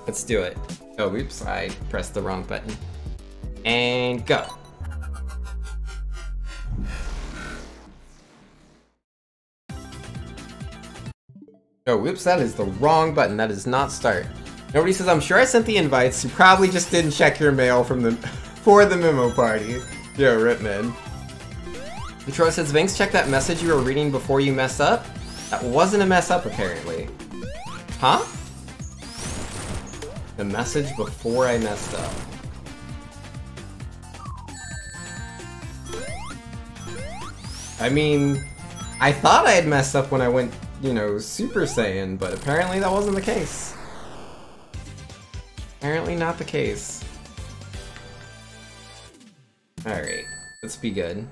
Let's do it. Oh, oops, I pressed the wrong button. And go. Oh, whoops, that is the wrong button. That is not start. Nobody says, I'm sure I sent the invites. You probably just didn't check your mail from the for the memo party. Yo, rip, man. Metro says, Vinx, check that message you were reading before you messed up? That wasn't a mess up, apparently. Huh? The message before I messed up. I mean, I thought I had messed up when I went, you know, Super Saiyan, but apparently that wasn't the case. Apparently not the case. Alright, let's be good.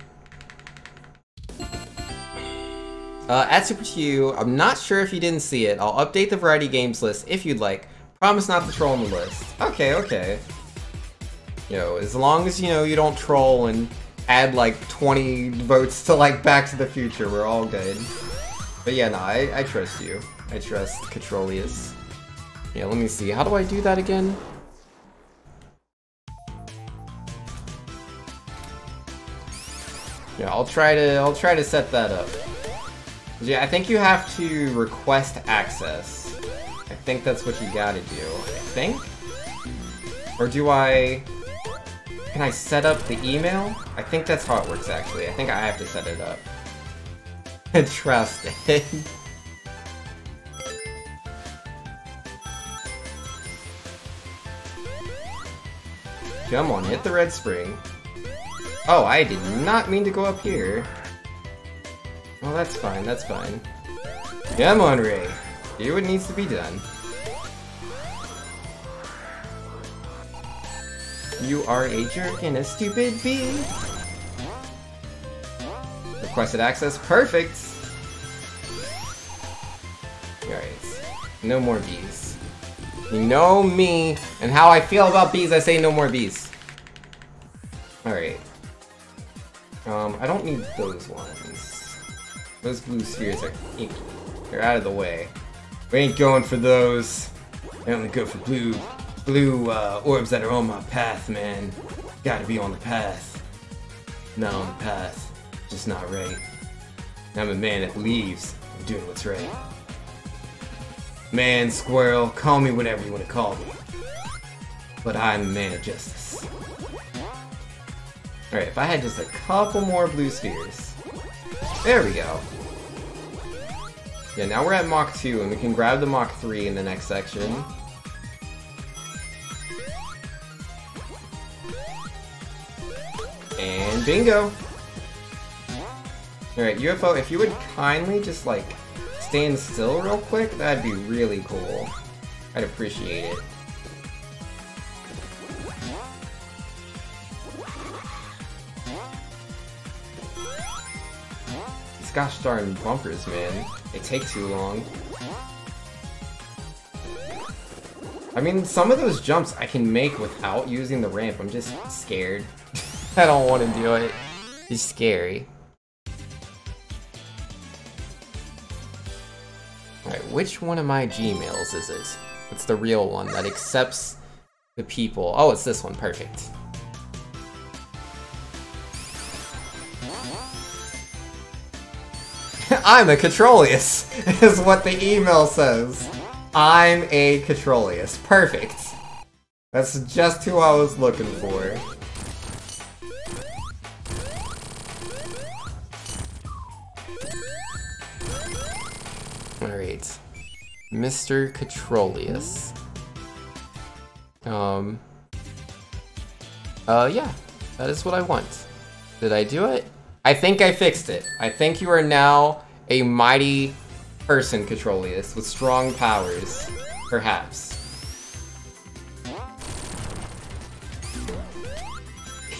At Super Q, I'm not sure if you didn't see it. I'll update the variety games list if you'd like. Promise not to troll on the list. Okay, okay. You know, as long as, you know, you don't troll and add like 20 votes to like Back to the Future, we're all good. But yeah, no, I trust you. I trust Catrolius. Yeah, let me see. How do I do that again? Yeah, I'll try to set that up. Yeah, I think you have to request access. I think that's what you gotta do. I think? Or do I... Can I set up the email? I think that's how it works, actually. I think I have to set it up. Trust it. Come on, hit the red spring. Oh, I did not mean to go up here. Well, that's fine, that's fine. Come on, Ray. Do what needs to be done. You are a jerk and a stupid bee. Requested access, perfect! Alright, no more bees. You know me, and how I feel about bees, I say no more bees. Alright. I don't need those ones. Those blue spheres are inky. They're out of the way. We ain't going for those. I only go for blue orbs that are on my path, man. Gotta be on the path. Not on the path. Just not right. I'm a man that believes in doing what's right. Man, squirrel, call me whatever you want to call me. But I'm a man of justice. Alright, if I had just a couple more blue spheres. There we go. Yeah, now we're at Mach 2, and we can grab the Mach 3 in the next section. And bingo! Alright, UFO, if you would kindly just, like, stand still real quick, that'd be really cool. I'd appreciate it. These gosh darn bumpers, man. They take too long. I mean, some of those jumps I can make without using the ramp. I'm just scared. I don't want to do it. It's scary. Alright, which one of my Gmails is it? It's the real one that accepts the people. Oh, it's this one. Perfect. I'm a Catrolius, is what the email says. I'm a Catrolius. Perfect. That's just who I was looking for. Alright. Mr. Catrolius. Yeah. That is what I want. Did I do it? I think I fixed it. I think you are now a mighty person, Catrolius, with strong powers. Perhaps.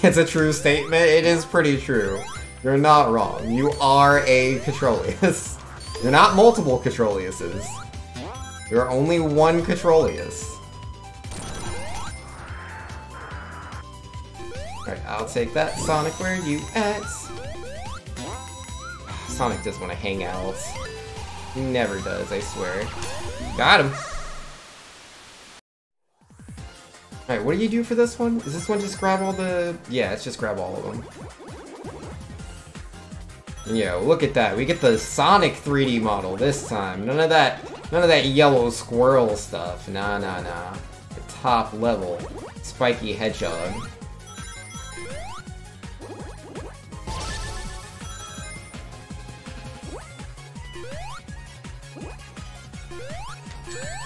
It's a true statement. It is pretty true. You're not wrong. You are a Catrolius. You're not multiple Catroliuses. You're only one Catrolius. Alright, I'll take that. Sonic, where you at? Sonic does want to hang out. He never does, I swear. Got him! Alright, what do you do for this one? Is this one just grab all the... Yeah, it's just grab all of them. Yeah, look at that. We get the Sonic 3D model this time. None of that yellow squirrel stuff. Nah. The top level spiky hedgehog.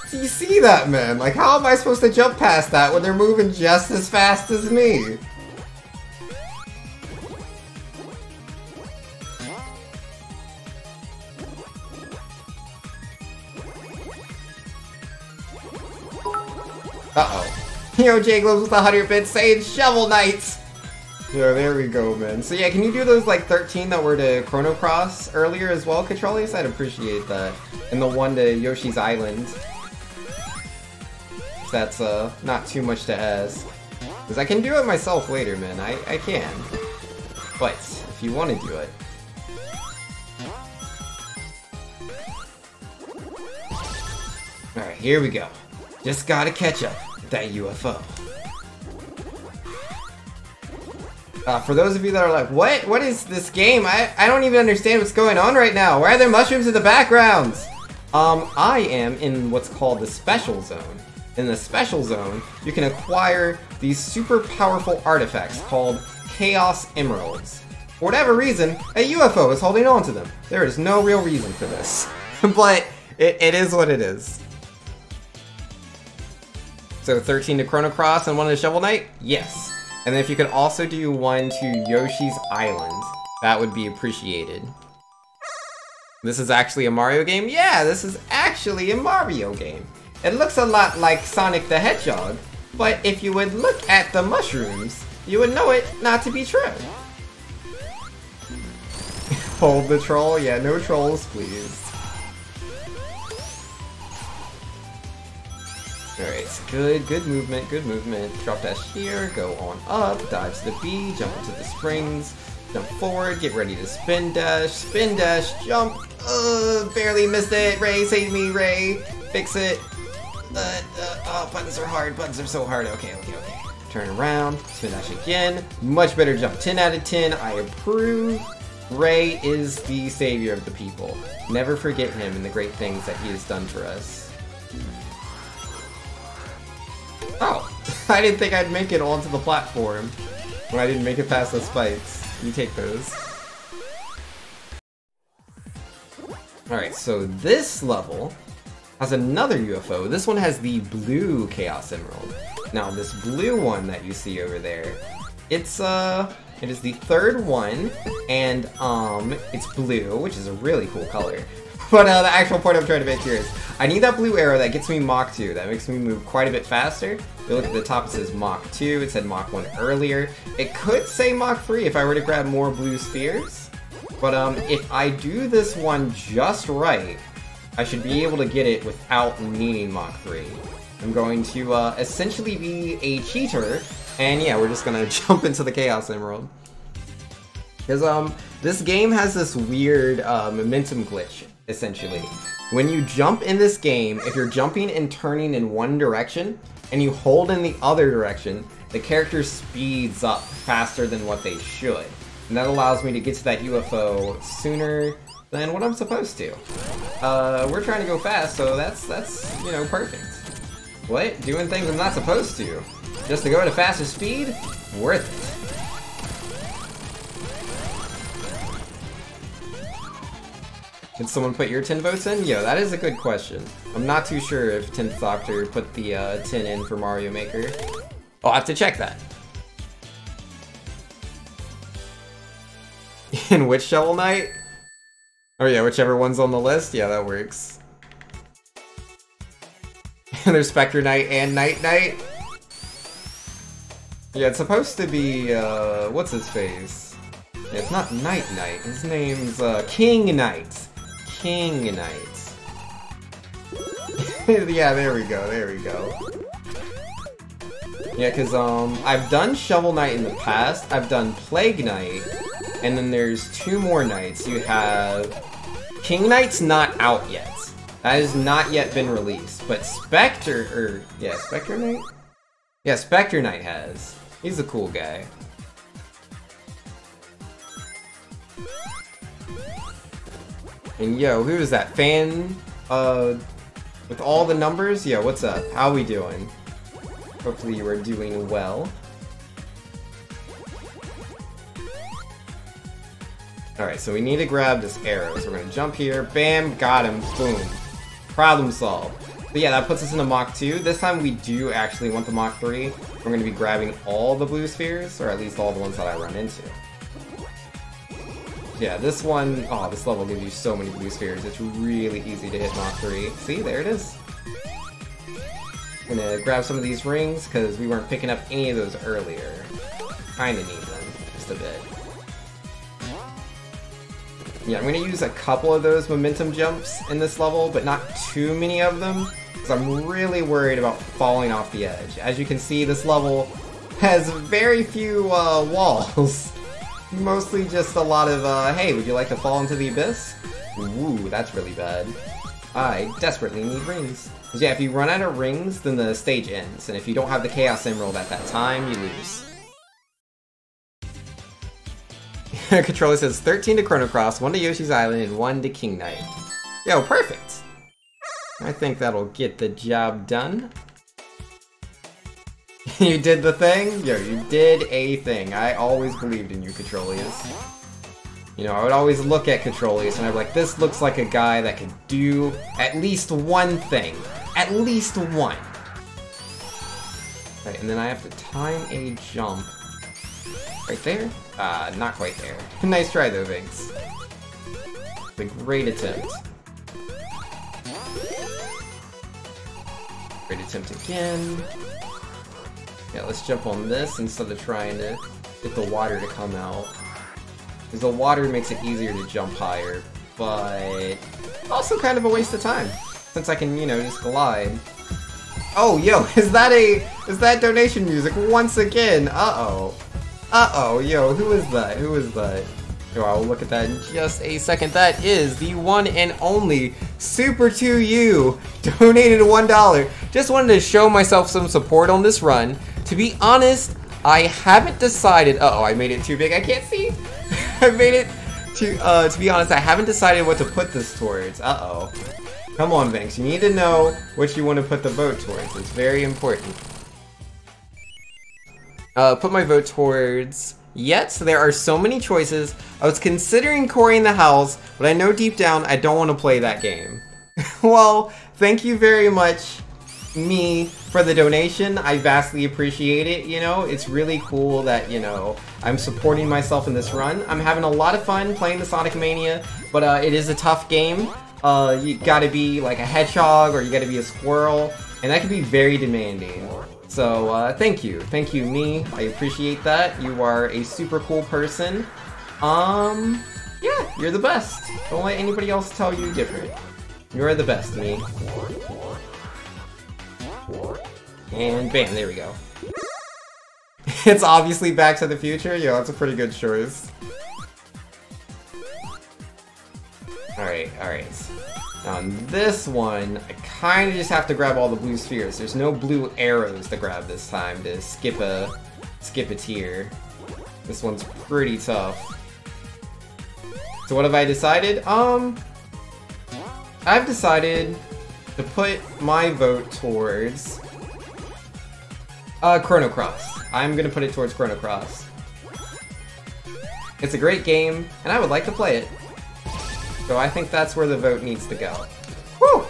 Do you see that, man? Like, how am I supposed to jump past that when they're moving just as fast as me? Uh-oh. Yo, J-Globes with 100 bits saying Shovel Knights! Yeah, there we go, man. So yeah, can you do those like 13 that were to Chrono Cross earlier as well, Catrolius? I'd appreciate that. And the one to Yoshi's Island. That's not too much to ask. Because I can do it myself later, man. I can. But, if you want to do it. Alright, here we go. Just gotta catch up with that UFO. For those of you that are like, what is this game? I don't even understand what's going on right now. Why are there mushrooms in the backgrounds? I am in what's called the Special Zone. In the Special Zone, you can acquire these super powerful artifacts called Chaos Emeralds. For whatever reason, a UFO is holding on to them. There is no real reason for this. But it is what it is. So 13 to Chrono Cross and 1 to Shovel Knight? Yes. And then if you could also do 1 to Yoshi's Island, that would be appreciated. This is actually a Mario game? Yeah, this is actually a Mario game. It looks a lot like Sonic the Hedgehog, but if you would look at the mushrooms, you would know it not to be true. Hold the troll? Yeah, no trolls, please. Alright, good movement, good movement. Drop dash here, go on up, dive to the B, jump into the springs, jump forward, get ready to spin dash, jump. Barely missed it. Ray, save me, Ray. Fix it. Oh, buttons are hard, buttons are so hard. Okay. Turn around, spin dash again. Much better jump, 10 out of 10, I approve. Ray is the savior of the people. Never forget him and the great things that he has done for us. Oh, I didn't think I'd make it onto the platform when I didn't make it past the spikes. You take those. Alright, so this level has another UFO. This one has the blue Chaos Emerald. Now, this blue one that you see over there, it is the third one, and it's blue, which is a really cool color. But the actual point I'm trying to make here is, I need that blue arrow that gets me Mach 2. That makes me move quite a bit faster. If you look at the top, it says Mach 2. It said Mach 1 earlier. It could say Mach 3 if I were to grab more blue spheres. But if I do this one just right, I should be able to get it without needing Mach 3. I'm going to essentially be a cheater. And yeah, we're just going to jump into the Chaos Emerald. Because this game has this weird momentum glitch. Essentially, when you jump in this game, if you're jumping and turning in one direction, and you hold in the other direction, the character speeds up faster than what they should. And that allows me to get to that UFO sooner than what I'm supposed to. We're trying to go fast, so that's you know, perfect. What? Doing things I'm not supposed to? Just to go at a faster speed? Worth it. Can someone put your 10 votes in? Yo, that is a good question. I'm not too sure if 10th Doctor put the 10 in for Mario Maker. I'll have to check that. In which Shovel Knight? Oh yeah, whichever one's on the list? Yeah, that works. There's Spectre Knight and Night Knight. Yeah, it's supposed to be, what's his face? Yeah, it's not Night Knight. His name's, King Knight. King Knight. Yeah, there we go. Yeah, because, I've done Shovel Knight in the past, I've done Plague Knight, and then there's 2 more Knights. You have... King Knight's not out yet. That has not yet been released, but Spectre Knight? Yeah, Spectre Knight has. He's a cool guy. And yo, who is that? Fan, with all the numbers? Yo, what's up? How we doing? Hopefully you are doing well. Alright, so we need to grab this arrow. So we're gonna jump here, bam, got him, boom. Problem solved. But yeah, that puts us in a Mach 2. This time we do actually want the Mach 3. We're gonna be grabbing all the blue spheres, or at least all the ones that I run into. Yeah, this one, oh, this level gives you so many blue spheres. It's really easy to hit Mach 3. See, there it is. I'm gonna grab some of these rings, because we weren't picking up any of those earlier. Kinda need them, just a bit. Yeah, I'm gonna use a couple of those momentum jumps in this level, but not too many of them, because I'm really worried about falling off the edge. As you can see, this level has very few walls. Mostly just a lot of, hey, would you like to fall into the abyss? Ooh, that's really bad. I desperately need rings. Because yeah, if you run out of rings, then the stage ends, and if you don't have the Chaos Emerald at that time, you lose. Controller says 13 to Chrono Cross, 1 to Yoshi's Island, and 1 to King Knight. Yo, perfect! I think that'll get the job done. You did the thing? Yo, you did a thing. I always believed in you, Controlius. You know, I would always look at Controlius and I'd be like, this looks like a guy that could do at least one thing. At least one. Right, and then I have to time a jump. Right there? Not quite there. Nice try though, Vinx. A great attempt. Great attempt again. Yeah, let's jump on this instead of trying to get the water to come out. Because the water makes it easier to jump higher, but also kind of a waste of time. Since I can, you know, just glide. Oh, yo, is that donation music once again? Uh-oh. Uh-oh, yo, who is that? Who is that? Yo, I'll look at that in just a second. That is the one and only Super2U, donated $1. Just wanted to show myself some support on this run. To be honest, I haven't decided. Uh-oh, I made it too big. I can't see. I made it to be honest, I haven't decided what to put this towards. Uh-oh. Come on, Vinx. You need to know what you want to put the vote towards. It's very important. Put my vote towards... Yet, there are so many choices. I was considering Cory in the House, but I know deep down I don't want to play that game. Well, thank you very much, me, for the donation. I vastly appreciate it, you know? It's really cool that, you know, I'm supporting myself in this run. I'm having a lot of fun playing the Sonic Mania, but it is a tough game. You gotta be like a hedgehog, or you gotta be a squirrel, and that can be very demanding. So, thank you. Thank you, me. I appreciate that. You are a super cool person. Yeah, you're the best. Don't let anybody else tell you different. You're the best, me. And bam, there we go. It's obviously Back to the Future. Yo, that's a pretty good choice. Alright, alright. On this one, I kind of just have to grab all the blue spheres. There's no blue arrows to grab this time to skip a tier. This one's pretty tough. So what have I decided? I've decided to put my vote towards Chrono Cross. I'm gonna put it towards Chrono Cross. It's a great game, and I would like to play it. So I think that's where the vote needs to go. Whew!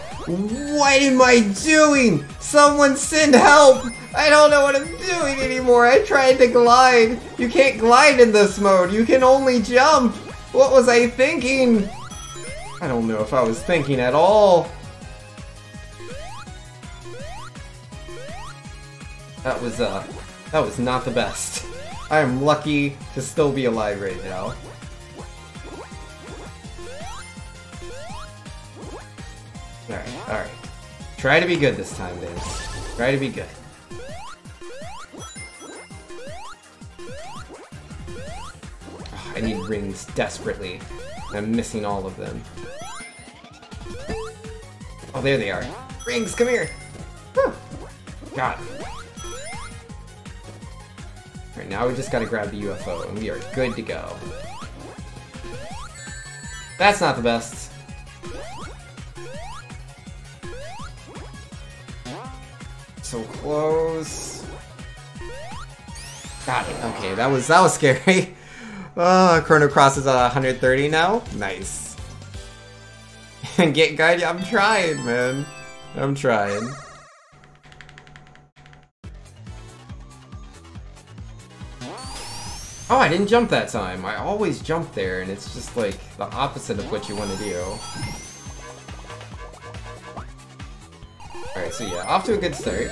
What am I doing? Someone send help! I don't know what I'm doing anymore. I tried to glide. You can't glide in this mode. You can only jump. What was I thinking? I don't know if I was thinking at all. That was not the best. I am lucky to still be alive right now. Alright, alright. Try to be good this time, Vince. Try to be good. Oh, I need rings desperately. I'm missing all of them. Oh, there they are. Rings, come here! Whew. God. Alright, now we just gotta grab the UFO, and we are good to go. That's not the best. So close. Got it. Okay, that was scary. Chrono Cross is 130 now. Nice. And get guide. I'm trying, man. I'm trying. Oh, I didn't jump that time. I always jump there, and it's just like the opposite of what you want to do. Alright, so yeah, off to a good start.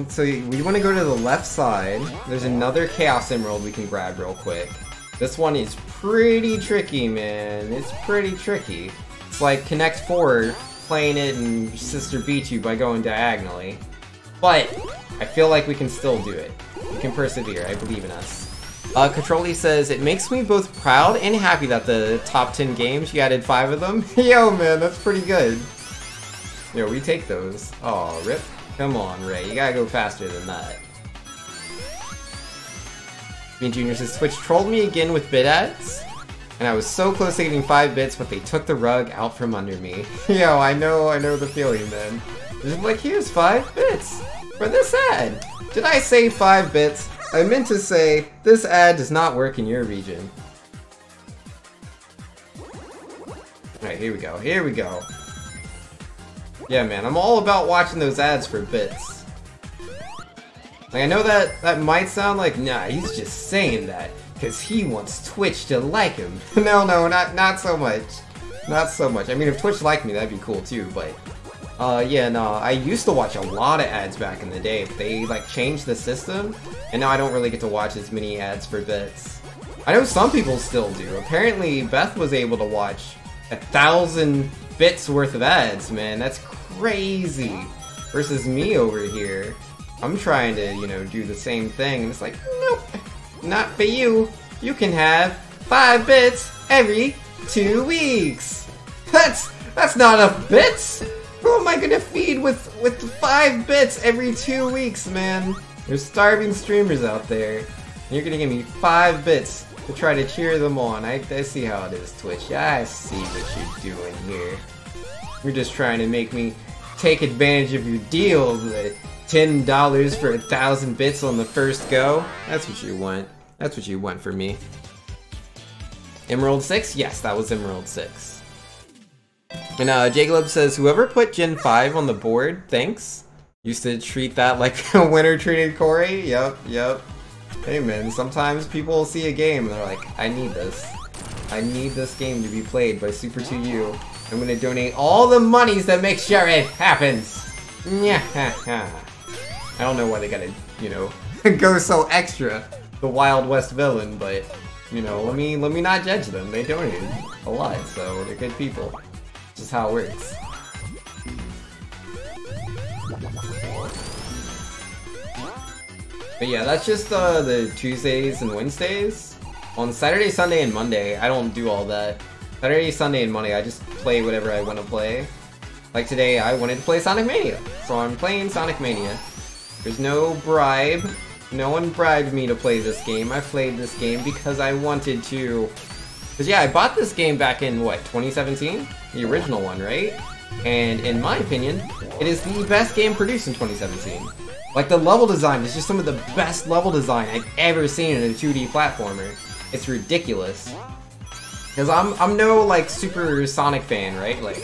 So we want to go to the left side. There's another Chaos Emerald we can grab real quick. This one is pretty tricky, man. It's pretty tricky. It's like Connect 4 playing it and your sister beat you by going diagonally. But I feel like we can still do it. We can persevere. I believe in us. Controlly says, it makes me both proud and happy that the top 10 games, you added 5 of them. Yo, man, that's pretty good. Yo, we take those. Aw, rip. Come on, Ray. You gotta go faster than that. Me Junior says, Twitch trolled me again with bit ads, and I was so close to getting 5 bits, but they took the rug out from under me. Yo, I know the feeling, man. Just like, here's 5 bits for this ad. Did I say 5 bits? I meant to say, this ad does not work in your region. Alright, here we go, here we go. Yeah, man, I'm all about watching those ads for bits. Like, I know that might sound like, nah, he's just saying that because he wants Twitch to like him. No, not so much. Not so much. I mean, if Twitch liked me, that'd be cool too, but... yeah, no, I used to watch a lot of ads back in the day, but they, like, changed the system, and now I don't really get to watch as many ads for bits. I know some people still do. Apparently, Beth was able to watch 1,000 bits worth of ads, man. That's crazy. Versus me over here. I'm trying to, you know, do the same thing, and it's like, nope, not for you. You can have 5 bits every 2 weeks. That's not enough bits. Who am I gonna feed with 5 bits every 2 weeks, man? There's starving streamers out there. And you're gonna give me 5 bits to try to cheer them on. I see how it is, Twitch. I see what you're doing here. You're just trying to make me take advantage of your deals with $10 for 1,000 bits on the first go. That's what you want. That's what you want for me. Emerald 6? Yes, that was Emerald 6. And J-Globe says, whoever put Gen 5 on the board, thanks. Used to treat that like a winner treated Corey. Yep. Hey man, sometimes people see a game and they're like, I need this. I need this game to be played by Super 2U. I'm gonna donate all the monies that make sure it happens. I don't know why they gotta, you know, go so extra, the Wild West villain, but, you know, let me not judge them. They donated a lot, so they're good people. Just how it works. But yeah, that's just the Tuesdays and Wednesdays. On Saturday, Sunday, and Monday, I don't do all that. Saturday, Sunday, and Monday, I just play whatever I want to play. Like today, I wanted to play Sonic Mania, so I'm playing Sonic Mania. There's no bribe. No one bribed me to play this game. I played this game because I wanted to. Because yeah, I bought this game back in, what, 2017? The original one, right? And in my opinion, it is the best game produced in 2017. Like, the level design is just some of the best level design I've ever seen in a 2D platformer. It's ridiculous. Because I'm no, like, super Sonic fan, right? Like,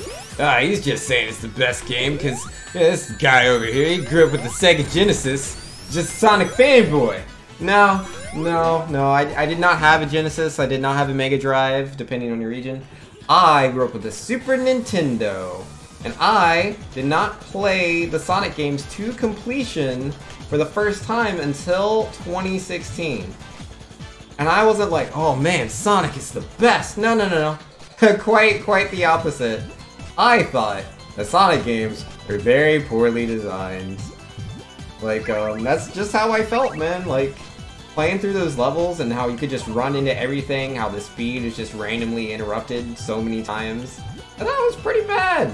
he's just saying it's the best game because this guy over here, he grew up with the Sega Genesis. Just Sonic fanboy. No, I did not have a Genesis, I did not have a Mega Drive, depending on your region. I grew up with a Super Nintendo, and I did not play the Sonic games to completion for the first time until 2016. And I wasn't like, oh man, Sonic is the best. No. quite the opposite. I thought the Sonic games were very poorly designed. Like, that's just how I felt, man. Like, playing through those levels and how you could just run into everything, how the speed is just randomly interrupted so many times. I thought it was pretty bad.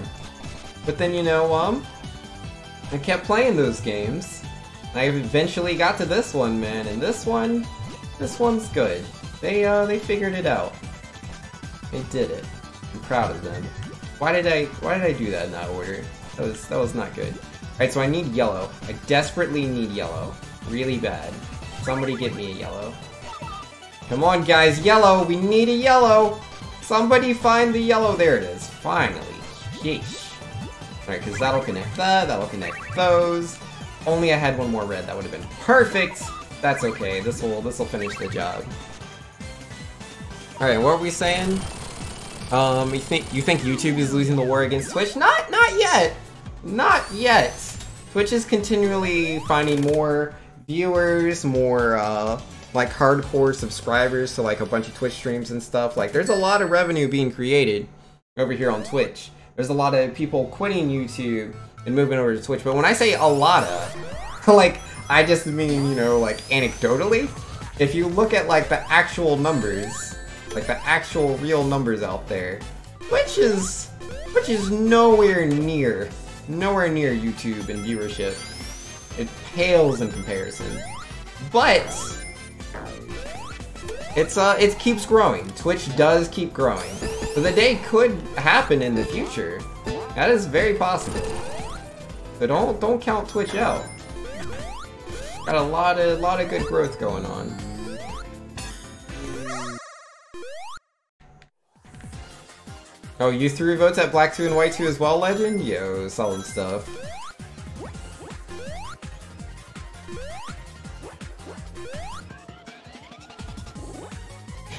But then, you know, I kept playing those games. I eventually got to this one, man, and this one's good. They figured it out. They did it. I'm proud of them. Why did I do that in that order? That was not good. Alright, so I need yellow. I desperately need yellow. Really bad. Somebody get me a yellow. Come on, guys, yellow! We need a yellow! Somebody find the yellow. There it is. Finally. Yeesh. Alright, because that'll connect that'll connect those. Only I had one more red, that would have been perfect. That's okay, this'll finish the job. Alright, what were we saying? You think YouTube is losing the war against Twitch? Not yet! Not yet! Twitch is continually finding more viewers, more like hardcore subscribers to like a bunch of Twitch streams and stuff. Like there's a lot of revenue being created over here on Twitch. There's a lot of people quitting YouTube and moving over to Twitch, but when I say a lot of, like, I just mean, you know, like, anecdotally. If you look at, like, the actual numbers, like, the actual real numbers out there, Twitch is nowhere near YouTube in viewership. It pales in comparison. But it keeps growing. Twitch does keep growing. So the day could happen in the future. That is very possible. So don't count Twitch out. Got a lot of good growth going on. Oh, you threw votes at Black 2 and White 2 as well, Legend? Yo, solid stuff.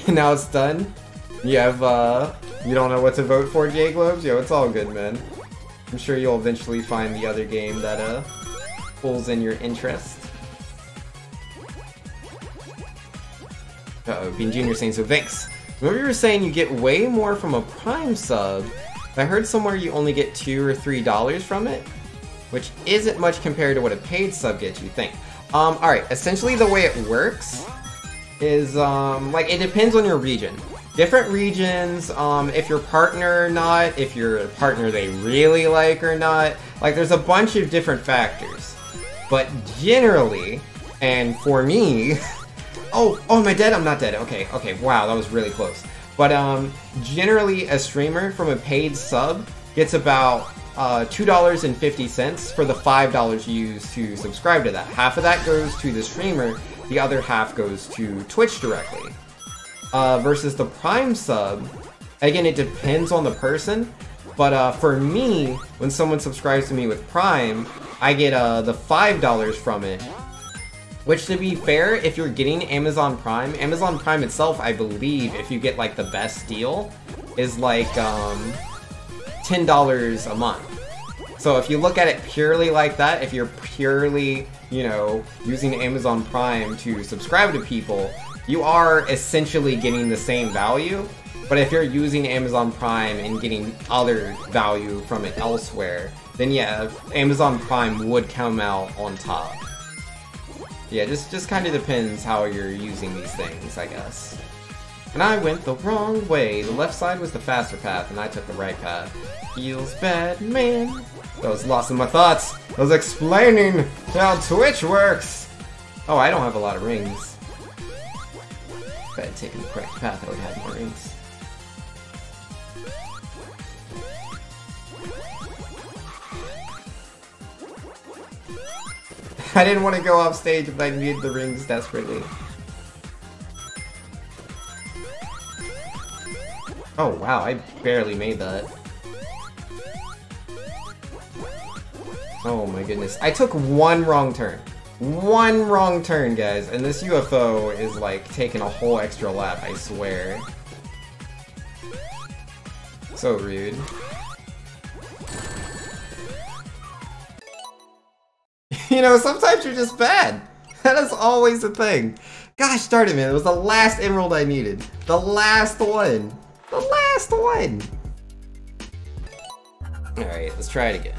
Now it's done? You have, you don't know what to vote for, J-Globes? Yo, it's all good, man. I'm sure you'll eventually find the other game that, pulls in your interest. Uh-oh, Bean Jr. saying so, thanks. Remember you were saying you get way more from a Prime sub? I heard somewhere you only get $2 or $3 from it, which isn't much compared to what a paid sub gets, you think. Alright, essentially the way it works is, like, it depends on your region. Different regions, if your partner or not, if you're a partner they really like or not, like, there's a bunch of different factors. But generally, and for me, oh, am I dead? I'm not dead. Okay, wow, that was really close. But, generally, a streamer from a paid sub gets about $2.50 for the $5 used to subscribe to that. Half of that goes to the streamer, the other half goes to Twitch directly. Versus the Prime sub, again, it depends on the person, but for me, when someone subscribes to me with Prime, I get the $5 from it. Which, to be fair, if you're getting Amazon Prime itself, I believe, if you get, like, the best deal, is, like, $10 a month. So if you look at it purely like that, if you're purely, you know, using Amazon Prime to subscribe to people, you are essentially getting the same value. But if you're using Amazon Prime and getting other value from it elsewhere, then yeah, Amazon Prime would come out on top. Yeah, just kind of depends how you're using these things, I guess. And I went the wrong way. The left side was the faster path, and I took the right path. Feels bad, man. I was lost in my thoughts. I was explaining how Twitch works. Oh, I don't have a lot of rings. If I had taken the correct path, I would have more rings. I didn't want to go off stage, but I needed the rings desperately. Oh wow, I barely made that. Oh my goodness. I took one wrong turn. One wrong turn, guys, and this UFO is like taking a whole extra lap, I swear. So rude. You know, sometimes you're just bad. That is always the thing. Gosh darn it, man. It was the last emerald I needed. The last one. The last one. Alright, let's try it again.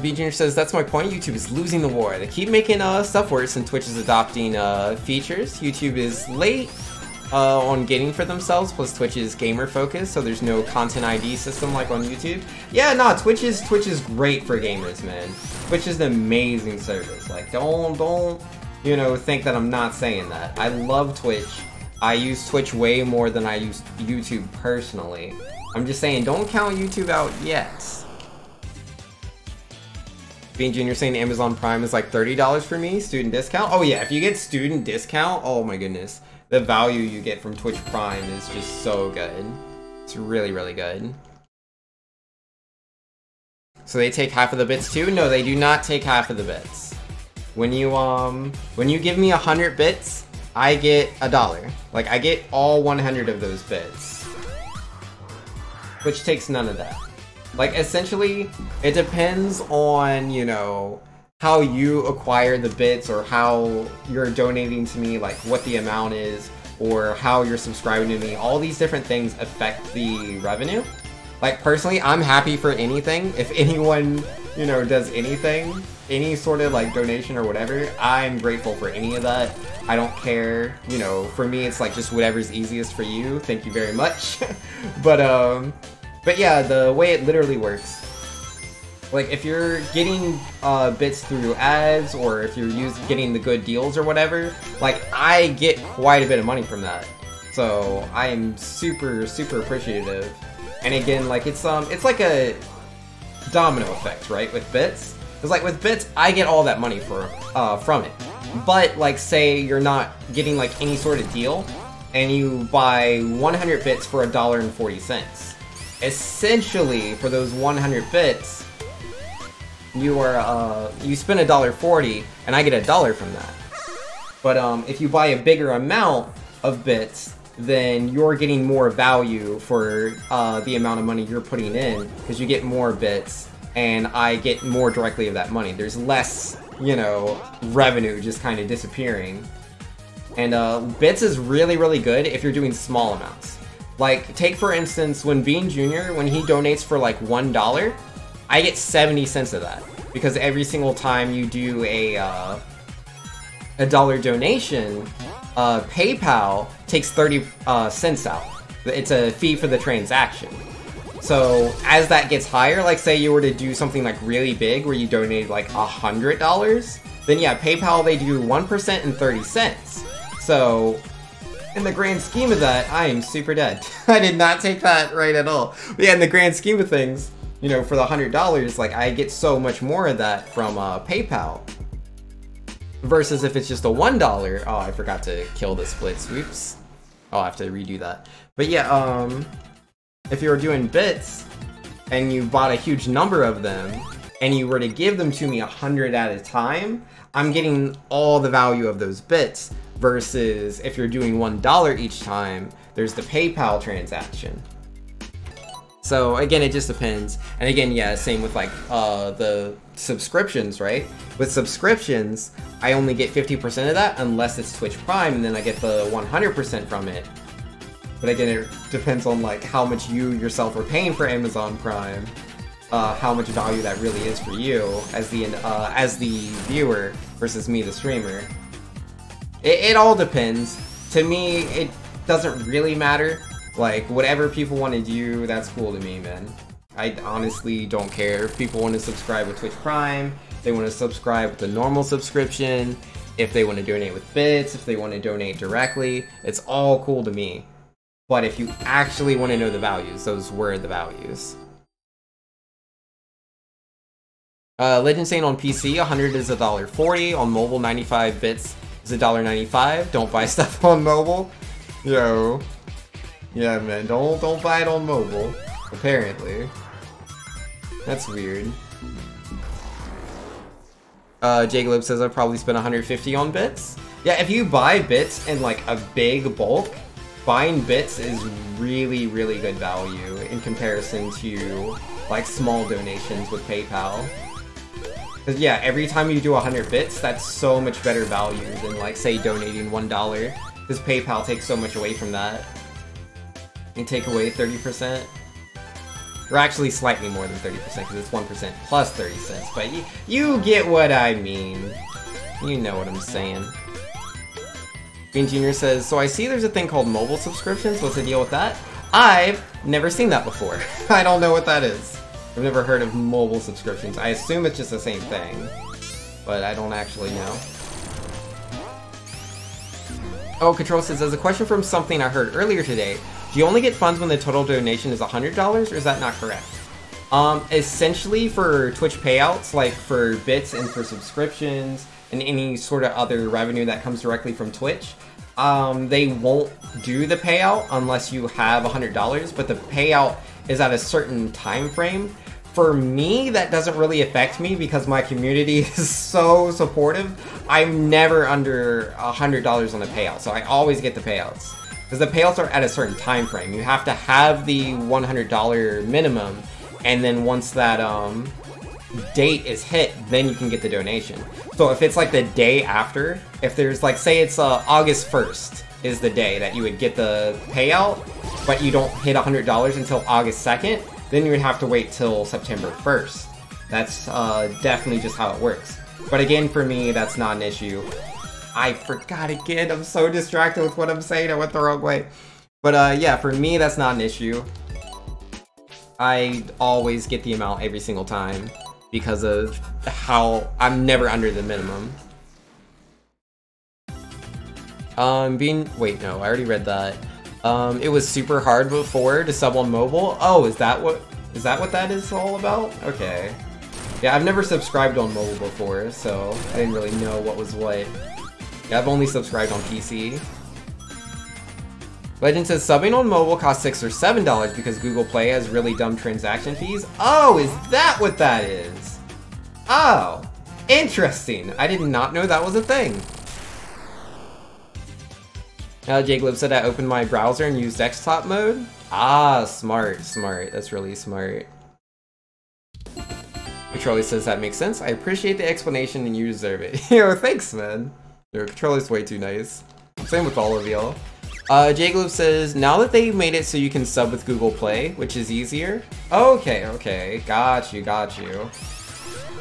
B Junior says, that's my point. YouTube is losing the war. They keep making stuff worse and Twitch is adopting features. YouTube is late on getting for themselves, plus Twitch is gamer focused, so there's no content ID system like on YouTube. Yeah, no, Twitch is great for gamers, man. Twitch is an amazing service. Like, don't, you know, think that I'm not saying that. I love Twitch. I use Twitch way more than I use YouTube personally. I'm just saying, don't count YouTube out yet. Bean Jr. saying Amazon Prime is like $30 for me, student discount. Oh yeah, if you get student discount, oh my goodness. The value you get from Twitch Prime is just so good. It's really, really good. So they take half of the bits too? No, they do not take half of the bits. When you give me 100 bits, I get $1. Like, I get all 100 of those bits. Which takes none of that. Like, essentially, it depends on, you know, how you acquire the bits or how you're donating to me, like what the amount is, or how you're subscribing to me. All these different things affect the revenue. Like, personally, I'm happy for anything. If anyone, you know, does anything, any sort of, like, donation or whatever, I'm grateful for any of that. I don't care. You know, for me, it's like just whatever's easiest for you. Thank you very much. But yeah, the way it literally works, like if you're getting bits through ads, or if you're getting the good deals or whatever, like I get quite a bit of money from that. So I am super, super appreciative. And again, like it's like a domino effect, right? With bits, because like with bits, I get all that money from it. But like, say you're not getting like any sort of deal, and you buy 100 bits for $1.40. Essentially, for those 100 bits, you spend $1.40, and I get $1 from that. But if you buy a bigger amount of bits, then you're getting more value for the amount of money you're putting in, because you get more bits, and I get more directly of that money. There's less, you know, revenue just kind of disappearing. And bits is really, really good if you're doing small amounts. Like, take for instance, when Bean Jr., when he donates for like $1, I get 70 cents of that. Because every single time you do a dollar donation, PayPal takes 30 cents out. It's a fee for the transaction. So as that gets higher, like say you were to do something like really big where you donated like $100, then yeah, PayPal, they do 1% and 30 cents. So in the grand scheme of that, I am super dead. I did not take that right at all. But yeah, in the grand scheme of things, you know, for the $100, like I get so much more of that from PayPal. Versus if it's just a $1, oh, I forgot to kill the split sweeps. I'll have to redo that. But yeah, if you were doing bits, and you bought a huge number of them, and you were to give them to me 100 at a time, I'm getting all the value of those bits. Versus if you're doing $1 each time, there's the PayPal transaction. So again, it just depends. And again, yeah, same with like the subscriptions, right? With subscriptions, I only get 50% of that unless it's Twitch Prime, and then I get the 100% from it. But again, it depends on like how much you yourself are paying for Amazon Prime, how much value that really is for you as the viewer versus me, the streamer. It all depends. To me, it doesn't really matter. Like, whatever people want to do, that's cool to me, man. I honestly don't care if people want to subscribe with Twitch Prime, if they want to subscribe with a normal subscription, if they want to donate with bits, if they want to donate directly. It's all cool to me. But if you actually want to know the values, those were the values. Legend saying on PC, 100 is $1.40. On mobile, 95 bits is $1.95. Don't buy stuff on mobile. Yo. Yeah, man, don't buy it on mobile. Apparently. That's weird. Jay Globe says I've probably spent 150 on bits. Yeah, if you buy bits in like a big bulk, buying bits is really, really good value in comparison to like small donations with PayPal. Cause yeah, every time you do 100 bits, that's so much better value than like say donating $1. Because PayPal takes so much away from that. You take away 30%. Or actually slightly more than 30% because it's 1% plus 30 cents. But you get what I mean. You know what I'm saying. Green Jr. says, so I see there's a thing called mobile subscriptions. What's the deal with that? I've never seen that before. I don't know what that is. I've never heard of mobile subscriptions. I assume it's just the same thing, but I don't actually know. Oh, Control says, as a question from something I heard earlier today, do you only get funds when the total donation is $100, or is that not correct? Essentially for Twitch payouts, like for bits and for subscriptions and any sort of other revenue that comes directly from Twitch, they won't do the payout unless you have $100, but the payout is at a certain time frame. For me, that doesn't really affect me because my community is so supportive. I'm never under $100 on a payout, so I always get the payouts. Because the payouts are at a certain time frame. You have to have the $100 minimum, and then once that date is hit, then you can get the donation. So if it's like the day after, if there's like, say it's August 1st is the day that you would get the payout, but you don't hit $100 until August 2nd, then you would have to wait till September 1st. That's definitely just how it works. But again, for me, that's not an issue. I forgot again, I'm so distracted with what I'm saying, I went the wrong way. But yeah, for me, that's not an issue. I always get the amount every single time because of how I'm never under the minimum. Wait, no, I already read that. It was super hard before to sub on mobile. Oh, is that what that is all about? Okay. Yeah, I've never subscribed on mobile before, so I didn't really know what was what. Yeah, I've only subscribed on PC. Legend says subbing on mobile costs $6 or $7 because Google Play has really dumb transaction fees. Oh, is that what that is? Oh, interesting. I did not know that was a thing. Jaglib said I opened my browser and used desktop mode. Ah, smart, smart. That's really smart. Controller says that makes sense. I appreciate the explanation and you deserve it. Yo, thanks, man. Your controller's way too nice. Same with all of y'all. Jaglib says, now that they made it so you can sub with Google Play, which is easier. Okay, okay. Got you, got you.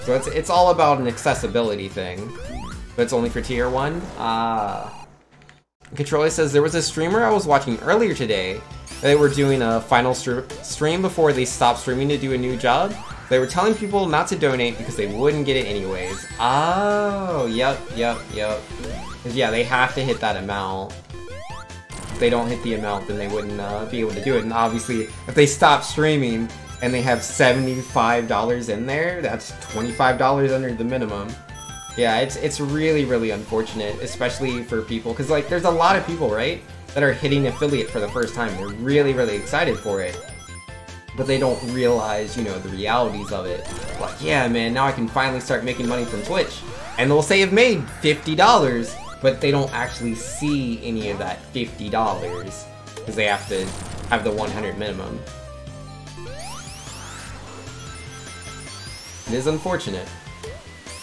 So it's all about an accessibility thing. But it's only for tier 1? Ah. Controller says, there was a streamer I was watching earlier today. They were doing a final stream before they stopped streaming to do a new job. They were telling people not to donate because they wouldn't get it anyways. Oh, yep. Yeah, they have to hit that amount. If they don't hit the amount, then they wouldn't be able to do it. And obviously, if they stop streaming and they have $75 in there, that's $25 under the minimum. Yeah, it's really, really unfortunate, especially for people, because like there's a lot of people, right, that are hitting affiliate for the first time. They're really, really excited for it, but they don't realize, you know, the realities of it. Like, yeah, man, now I can finally start making money from Twitch, and they'll say I've made $50, but they don't actually see any of that $50 because they have to have the 100 minimum. It is unfortunate.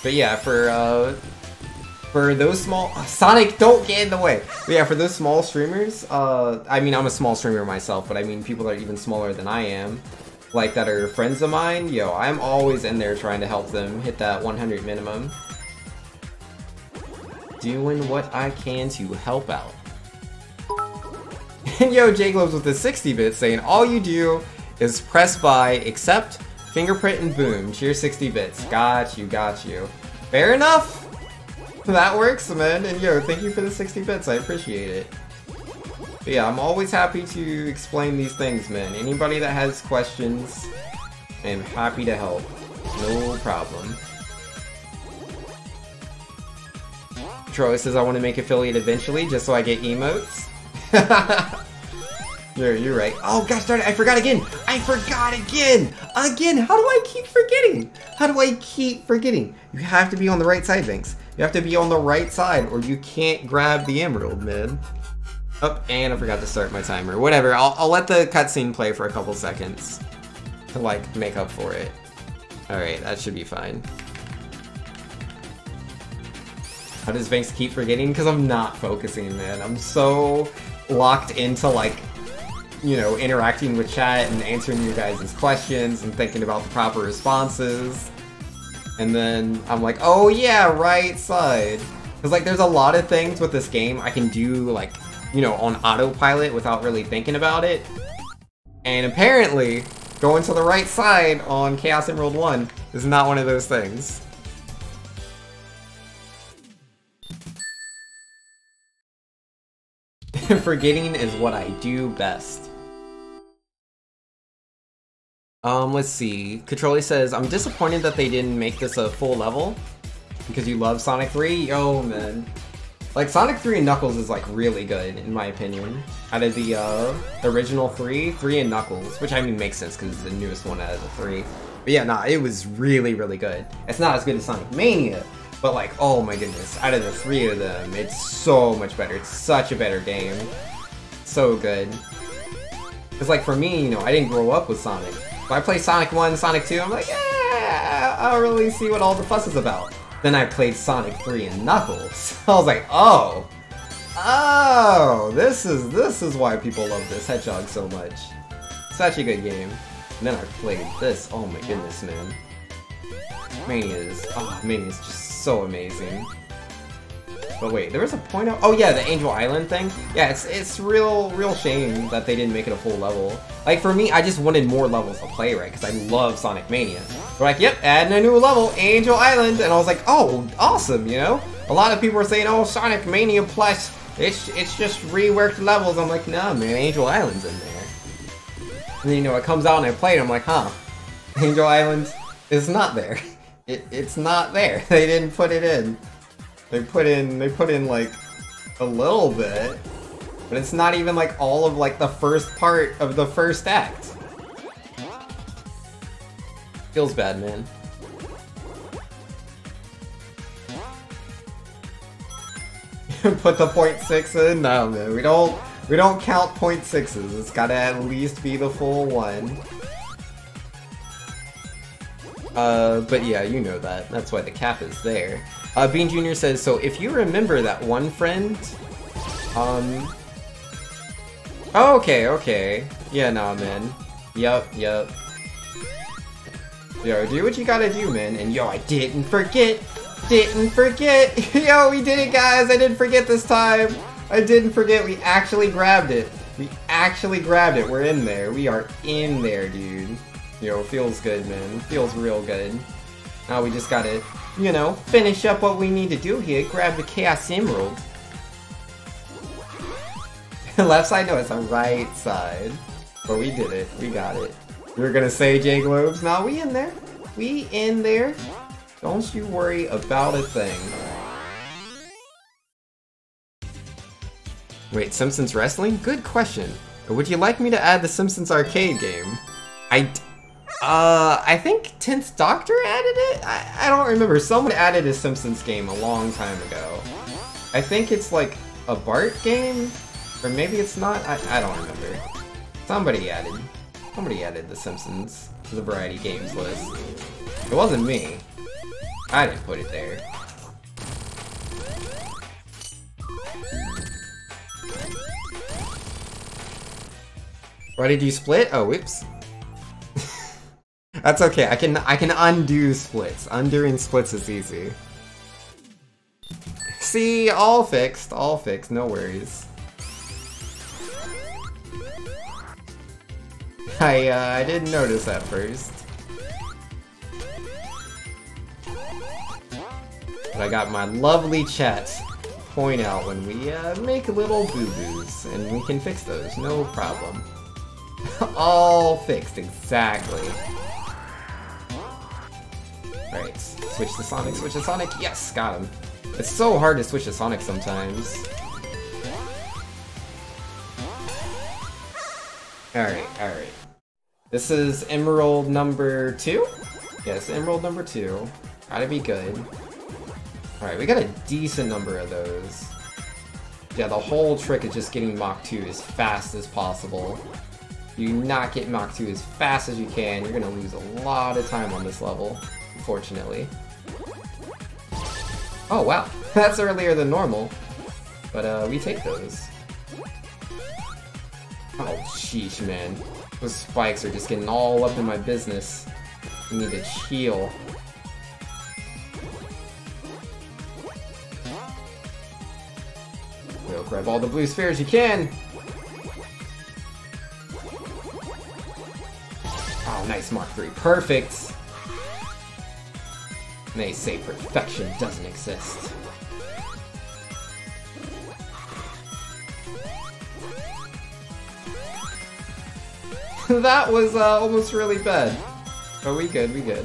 But yeah, for those small... Sonic, don't get in the way! But yeah, for those small streamers, I mean, I'm a small streamer myself, but I mean people that are even smaller than I am, like that are friends of mine, yo, I'm always in there trying to help them hit that 100 minimum. Doing what I can to help out. And yo, Jaglobs with the 60 bits saying, all you do is press buy, accept, fingerprint, and boom. Cheers 60 bits. Got you, got you. Fair enough! That works, man. And yo, thank you for the 60 bits. I appreciate it. But yeah, I'm always happy to explain these things, man. Anybody that has questions, I'm happy to help. No problem. Troy says I want to make affiliate eventually just so I get emotes. You're right. Oh gosh darn it, I forgot again! I forgot again! Again! How do I keep forgetting? How do I keep forgetting? You have to be on the right side, Vinks. You have to be on the right side or you can't grab the emerald, man. Oh, and I forgot to start my timer. Whatever, I'll let the cutscene play for a couple seconds to like make up for it. Alright, that should be fine. How does Vinks keep forgetting? Because I'm not focusing, man. I'm so locked into like, you know, interacting with chat and answering you guys' questions and thinking about the proper responses. And then I'm like, oh yeah, right side. Because, like, there's a lot of things with this game I can do, like, you know, on autopilot without really thinking about it. And apparently, going to the right side on Chaos Emerald 1 is not one of those things. Forgetting is what I do best. Let's see. Catroli says, I'm disappointed that they didn't make this a full level. Because you love Sonic 3? Yo, man. Like, Sonic 3 and Knuckles is, like, really good, in my opinion. Out of the, original 3 and Knuckles. Which, I mean, makes sense, because it's the newest one out of the 3. But yeah, nah, it was really, really good. It's not as good as Sonic Mania, but, like, oh my goodness. Out of the 3 of them, it's so much better. It's such a better game. So good. Because, like, for me, you know, I didn't grow up with Sonic. If I play Sonic 1, Sonic 2, I'm like, yeah, I don't really see what all the fuss is about. Then I played Sonic 3 and Knuckles. I was like, oh, this is why people love this Hedgehog so much. Such a good game. And then I played this. Oh my goodness, man. Mania is just so amazing. But wait, there was a point out. Oh yeah, the Angel Island thing. Yeah, it's real shame that they didn't make it a full level. Like for me, I just wanted more levels to play, right? Because I love Sonic Mania. They're like, yep, adding a new level, Angel Island, and I was like, oh, awesome, you know? A lot of people were saying, oh, Sonic Mania Plus, it's just reworked levels. I'm like, nah, man, Angel Island's in there. And then, you know, it comes out and I play it, I'm like, huh, Angel Island is not there. It's not there. They didn't put it in. They put in like a little bit, but it's not even like all of like the first part of the first act. Feels bad, man. Put the 0.6 in? No, man. We don't count 0.6s. It's gotta at least be the full one. But yeah, you know that. That's why the cap is there. Bean Jr. says, so if you remember that one friend, oh, okay. Yeah, nah, man. Yup. Yo, do what you gotta do, man. And yo, I didn't forget. Yo, we did it, guys. I didn't forget this time. I didn't forget. We actually grabbed it. We're in there. We are in there, dude. Yo, feels good, man. Feels real good. Now we just gotta, you know, finish up what we need to do here. Grab the Chaos Emerald. Left side? No, it's the right side. But we did it. We got it. We were gonna say J Globes. Nah, we in there. We in there. Don't you worry about a thing. Wait, Simpsons Wrestling? Good question. Would you like me to add the Simpsons arcade game? I think 10th Doctor added it? I don't remember. Someone added a Simpsons game a long time ago. I think it's like a Bart game? Or maybe it's not? I don't remember. Somebody added the Simpsons to the Variety Games list. It wasn't me. I didn't put it there. Why did you split? Oh, whoops. That's okay. I can undo splits. Undoing splits is easy. See, all fixed. No worries. I didn't notice at first. But I got my lovely chat point out when we make little boo-boos, and we can fix those, no problem. All fixed, exactly. Alright, switch to Sonic, yes, got him. It's so hard to switch to Sonic sometimes. Alright. This is Emerald number 2? Yes, Emerald number 2. Gotta be good. Alright, we got a decent number of those. Yeah, the whole trick is just getting Mach 2 as fast as possible. If you not get Mach 2 as fast as you can, you're gonna lose a lot of time on this level, unfortunately. Oh wow, that's earlier than normal. But we take those. Oh sheesh, man. Those spikes are just getting all up in my business. I need to chill. grab all the blue spheres you can! Oh, nice, Mach 3. Perfect! And they say perfection doesn't exist. That was almost really bad. But we good, we good.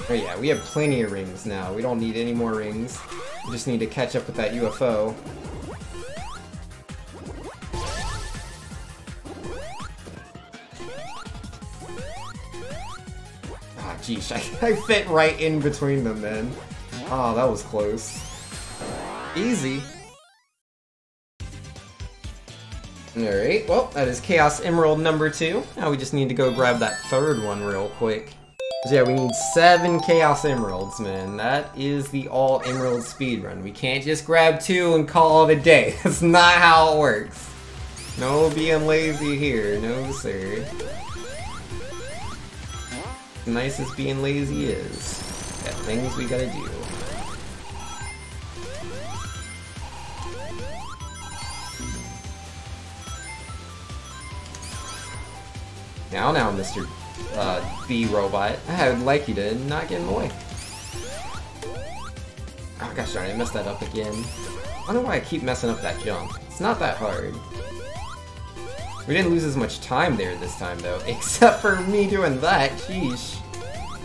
Oh yeah, we have plenty of rings now. We don't need any more rings. We just need to catch up with that UFO. Ah, geez, I fit right in between them, man. Oh, that was close. Easy. Alright, well, that is Chaos Emerald number 2. Now we just need to go grab that third one real quick. So yeah, we need 7 Chaos Emeralds, man. That is the all Emerald speedrun. We can't just grab 2 and call it a day. That's not how it works. No being lazy here, no sir. As nice as being lazy is, got things we gotta do. Now, Mr. B-Robot. I would like you to not get in the way. Oh gosh darn it, I messed that up again. I don't know why I keep messing up that jump. It's not that hard. We didn't lose as much time there this time though, except for me doing that, sheesh.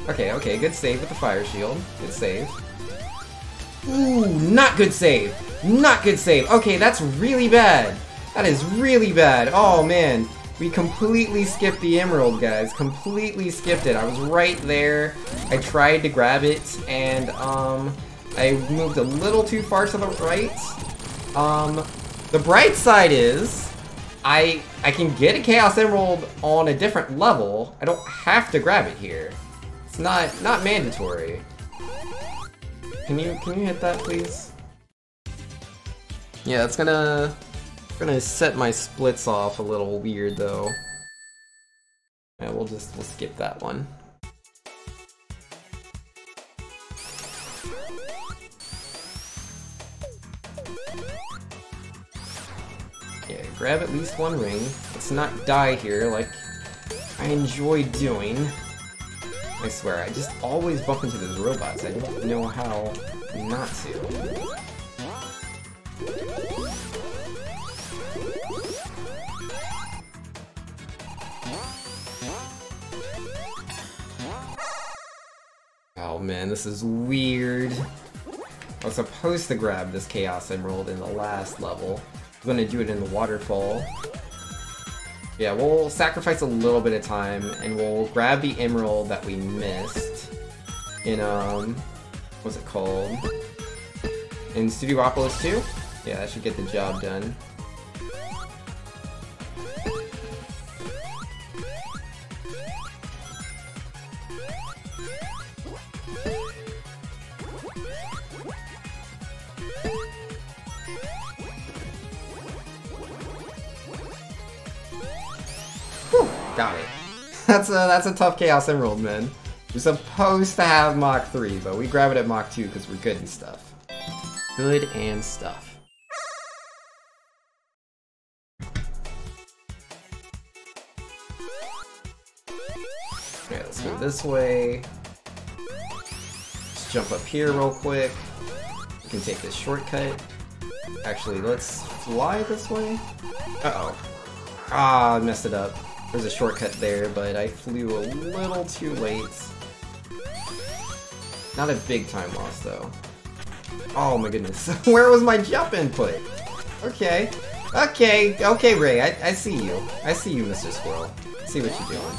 Okay, good save with the fire shield. Good save. Ooh, not good save! Not good save! Okay, that's really bad! That is really bad! Oh man. We completely skipped the emerald, guys. Completely skipped it. I was right there. I tried to grab it, and I moved a little too far to the right. The bright side is I can get a Chaos Emerald on a different level. I don't have to grab it here. It's not mandatory. Can you hit that, please? Yeah, it's gonna set my splits off a little weird though. Yeah, we'll skip that one. Yeah, grab at least one ring. Let's not die here like I enjoy doing. I swear, I just always bump into those robots. I don't know how not to. Oh man, this is weird. I was supposed to grab this Chaos Emerald in the last level. I'm gonna do it in the waterfall. Yeah, we'll sacrifice a little bit of time, and we'll grab the emerald that we missed in, what's it called? In Studiopolis 2? Yeah, that should get the job done. Got it. That's a tough Chaos Emerald, man. We're supposed to have Mach 3, but we grab it at Mach 2 because we're good and stuff. Good and stuff. Okay, let's go this way. Let's jump up here real quick. We can take this shortcut. Actually, let's fly this way. Uh-oh. Ah, I messed it up. There's a shortcut there, but I flew a little too late. Not a big time loss, though. Oh my goodness. Where was my jump input? Okay. Okay, Ray, I see you. I see you, Mr. Squirrel. I see what you're doing.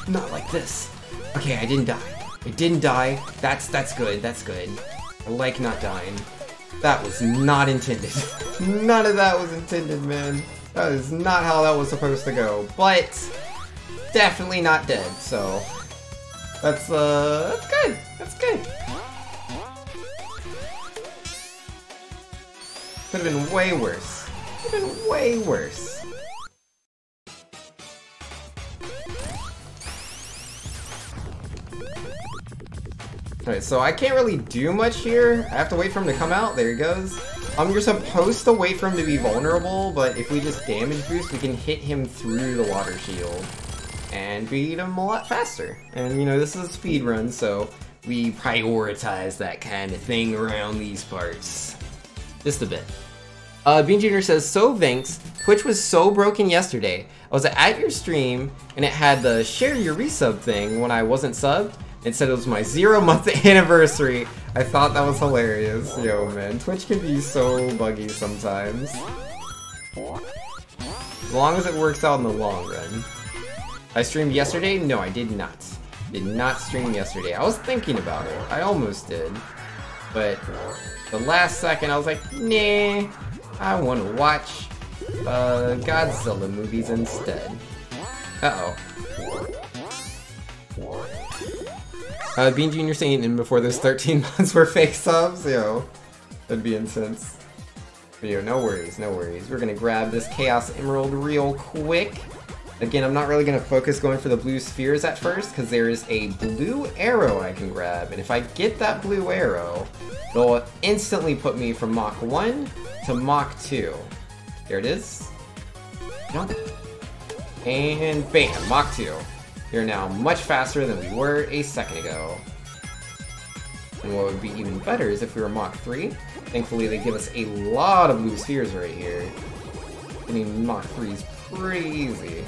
Not like this. Okay, I didn't die. I didn't die. That's good, that's good. I like not dying. That was not intended. None of that was intended, man. That is not how that was supposed to go. But definitely not dead, so that's good. That's good. Could have been way worse. Could have been way worse. Alright, so I can't really do much here. I have to wait for him to come out. There he goes. You're supposed to wait for him to be vulnerable, but if we just damage boost, we can hit him through the water shield and beat him a lot faster. And, you know, this is a speed run, so we prioritize that kind of thing around these parts. Just a bit. Bean Jr. says, so Vinx, Twitch was so broken yesterday. I was at your stream, and it had the share your resub thing when I wasn't subbed. It said it was my 0-month anniversary. I thought that was hilarious. Yo, man, Twitch can be so buggy sometimes. As long as it works out in the long run. I streamed yesterday? No, I did not. Did not stream yesterday. I was thinking about it. I almost did. But the last second, I was like, nah. I want to watch Godzilla movies instead. Uh-oh. Bean Jr. saying in before those 13 months were fake subs? Yo, that'd be intense. But yo, no worries, no worries. We're gonna grab this Chaos Emerald real quick. Again, I'm not really gonna focus going for the blue spheres at first, because there is a blue arrow I can grab, and if I get that blue arrow, it'll instantly put me from Mach 1 to Mach 2. There it is. Jump. And bam, Mach 2. You're now much faster than we were a second ago. And what would be even better is if we were Mach 3. Thankfully, they give us a lot of blue spheres right here. Getting Mach 3 is pretty easy.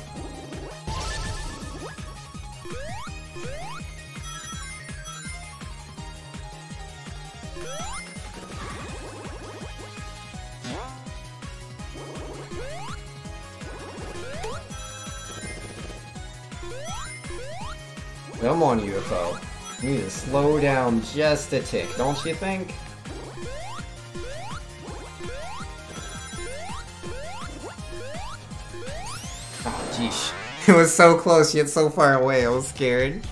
Come on, UFO. You need to slow down just a tick, don't you think? Oh, jeez. It was so close, yet so far away. I was scared.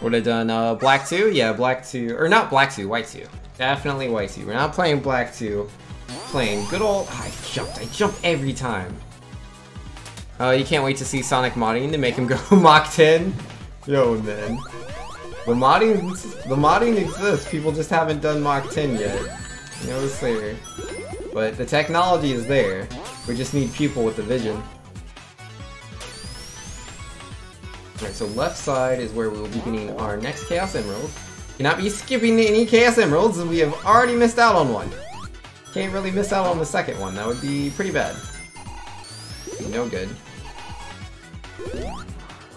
Would have done black 2? Yeah, black 2. Or not black 2, white 2. Definitely white 2. We're not playing black 2. Playing good old... Oh, I jumped every time. You can't wait to see Sonic modding to make him go Mach 10? Yo, man. The modding exists, people just haven't done Mach 10 yet. No sir. But the technology is there. We just need people with the vision. Alright, so left side is where we will be getting our next Chaos Emerald. Cannot be skipping any Chaos Emeralds, as we have already missed out on one. Can't really miss out on the second one, that would be pretty bad. No good.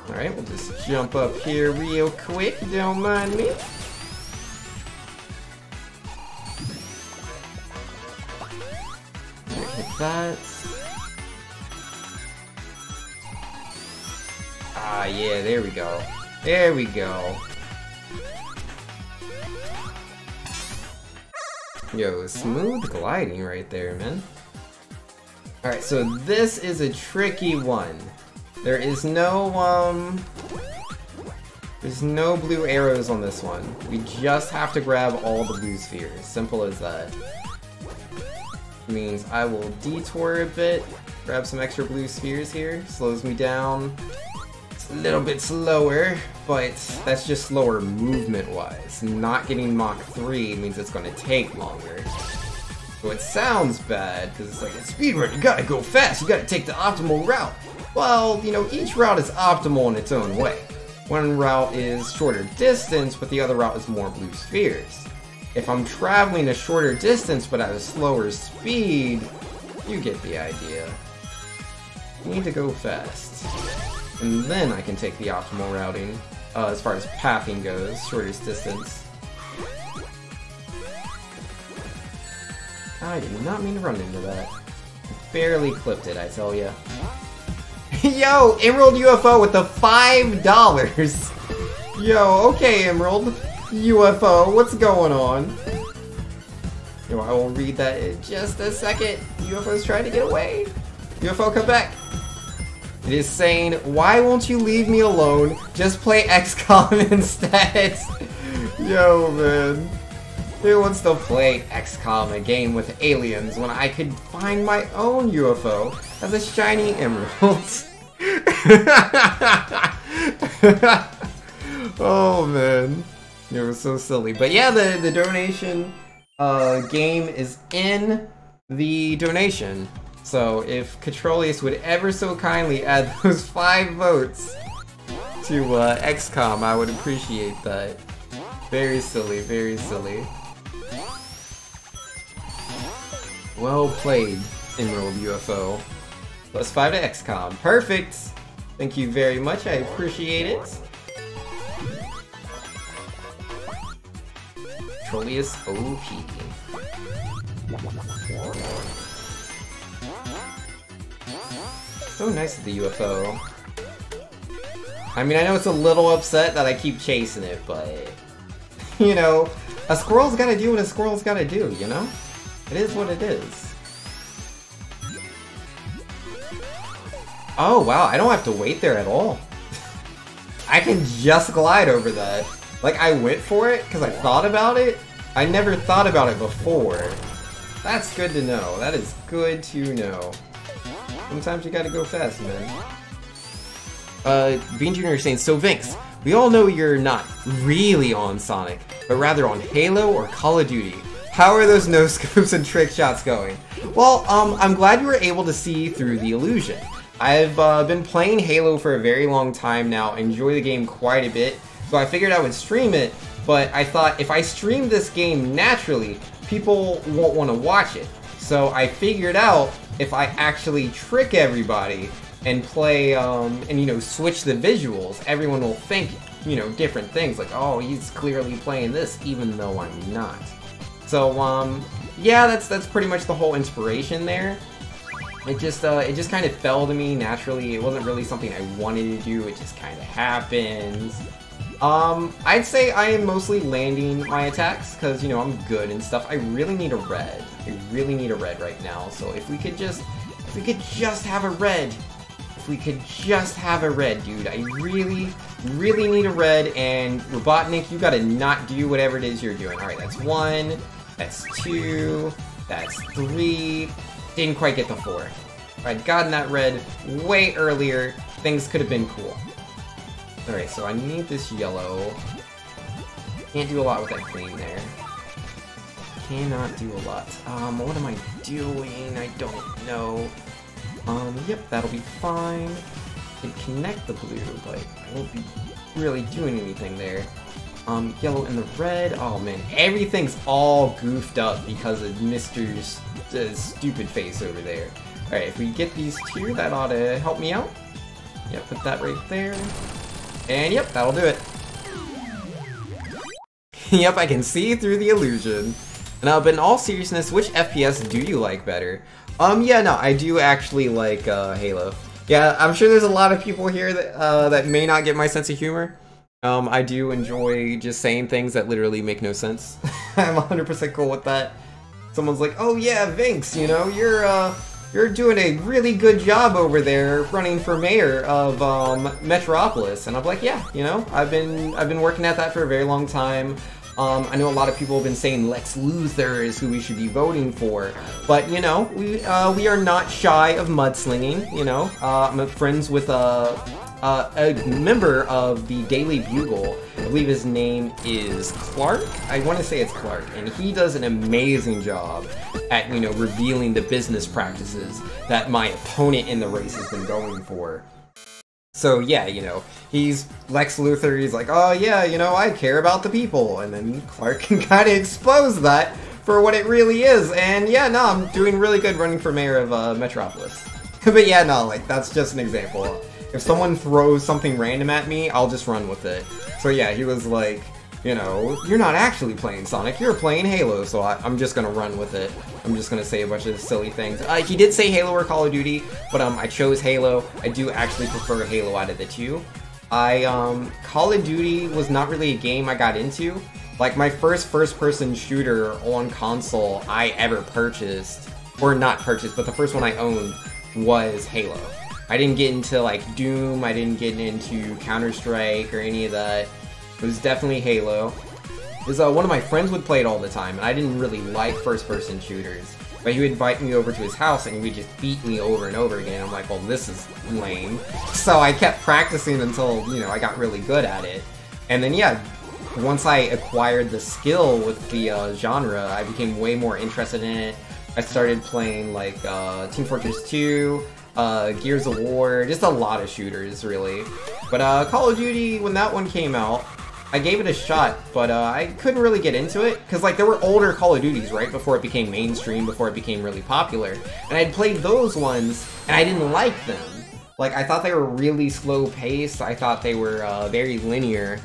Alright, we'll just jump up here real quick, don't mind me. Hit that. Ah, yeah, there we go. There we go. Yo, smooth gliding right there, man. Alright, so this is a tricky one. There is no, there's no blue arrows on this one. We just have to grab all the blue spheres. Simple as that. Means I will detour a bit, grab some extra blue spheres here. Slows me down. It's a little bit slower, but that's just slower movement-wise. Not getting Mach 3 means it's going to take longer. So it sounds bad, because it's like a speedrun, you gotta go fast, you gotta take the optimal route. Well, you know, each route is optimal in its own way. One route is shorter distance, but the other route is more blue spheres. If I'm traveling a shorter distance but at a slower speed, you get the idea. You need to go fast. And then I can take the optimal routing, as far as pathing goes, shortest distance. I did not mean to run into that. Barely clipped it, I tell ya. Yo, Emerald UFO with the $5! Yo, okay, Emerald UFO, what's going on? Yo, I will read that in just a second. UFO's trying to get away. UFO, come back. It is saying, why won't you leave me alone? Just play XCOM instead. Yo, man. Who wants to play XCOM, a game with aliens, when I could find my own UFO as a shiny emerald? Oh man, it was so silly. But yeah, the donation game is in the donation. So if Controlius would ever so kindly add those 5 votes to XCOM, I would appreciate that. Very silly, very silly. Well played, Emerald UFO. +5 to XCOM. Perfect! Thank you very much, I appreciate it. Controlius OP. So nice of the UFO. I mean, I know it's a little upset that I keep chasing it, but... You know, a squirrel's gotta do what a squirrel's gotta do, you know? It is what it is. Oh, wow, I don't have to wait there at all. I can just glide over that. Like, I went for it because I thought about it. I never thought about it before. That's good to know. That is good to know. Sometimes you gotta go fast, man. Bean Jr. is saying, so Vinx, we all know you're not really on Sonic, but rather on Halo or Call of Duty. How are those no-scopes and trick shots going? Well, I'm glad you were able to see through the illusion. I've been playing Halo for a very long time now, enjoy the game quite a bit, so I figured I would stream it, but I thought if I stream this game naturally, people won't want to watch it. So I figured out if I actually trick everybody and play, and you know, switch the visuals, everyone will think, you know, different things, like, oh, he's clearly playing this, even though I'm not. So, yeah, that's pretty much the whole inspiration there. It just kind of fell to me naturally. It wasn't really something I wanted to do, it just kind of happens. I'd say I am mostly landing my attacks, because, you know, I'm good and stuff. I really need a red. I really need a red right now, so if we could just have a red. If we could just have a red, dude. I really, really need a red, and Robotnik, you gotta not do whatever it is you're doing. Alright, that's 1, that's 2, that's 3, didn't quite get the 4. If I'd gotten that red way earlier, things could have been cool. Alright, so I need this yellow. Can't do a lot with that green there. Cannot do a lot. What am I doing? I don't know. Yep, that'll be fine. Can connect the blue, but I won't be really doing anything there. Yellow and the red. Oh man, everything's all goofed up because of Mr.'s stupid face over there. Alright, if we get these 2, that ought to help me out. Yep, put that right there. And yep, that'll do it. Yep, I can see through the illusion. Now, but in all seriousness, which FPS do you like better? Yeah, no, I do actually like Halo. Yeah, I'm sure there's a lot of people here that that may not get my sense of humor. I do enjoy just saying things that literally make no sense. I'm 100% cool with that. Someone's like, "Oh yeah, Vinx, you know, you're doing a really good job over there running for mayor of Metropolis," and I'm like, "Yeah, you know, I've been working at that for a very long time." I know a lot of people have been saying Lex Luthor is who we should be voting for, but you know, we are not shy of mudslinging. You know, I'm friends with a member of the Daily Bugle. I believe his name is Clark. I want to say it's Clark, and he does an amazing job at, you know, revealing the business practices that my opponent in the race has been going for. So yeah, you know, he's Lex Luthor, he's like, oh yeah, you know, I care about the people, and then Clark can kind of expose that for what it really is, and yeah, no, I'm doing really good running for mayor of Metropolis. But yeah, no, like, that's just an example. If someone throws something random at me, I'll just run with it. So yeah, he was like, you know, you're not actually playing Sonic, you're playing Halo, so I'm just gonna run with it. I'm just gonna say a bunch of silly things. He did say Halo or Call of Duty, but I chose Halo. I do actually prefer Halo out of the two. Call of Duty was not really a game I got into. Like, my first-person shooter on console I ever purchased, or not purchased, but the first one I owned was Halo. I didn't get into, like, Doom, I didn't get into Counter-Strike or any of that. It was definitely Halo. Because one of my friends would play it all the time, and I didn't really like first-person shooters. but he would invite me over to his house and he would just beat me over and over again. I'm like, well, this is lame. So I kept practicing until, you know, I got really good at it. And then, yeah, once I acquired the skill with the genre, I became way more interested in it. I started playing, like, Team Fortress 2, Gears of War, just a lot of shooters, really. But Call of Duty, when that one came out, I gave it a shot, but I couldn't really get into it, because like there were older Call of Duties, right, before it became mainstream, before it became really popular, and I'd played those ones, and I didn't like them. Like, I thought they were really slow-paced, I thought they were very linear,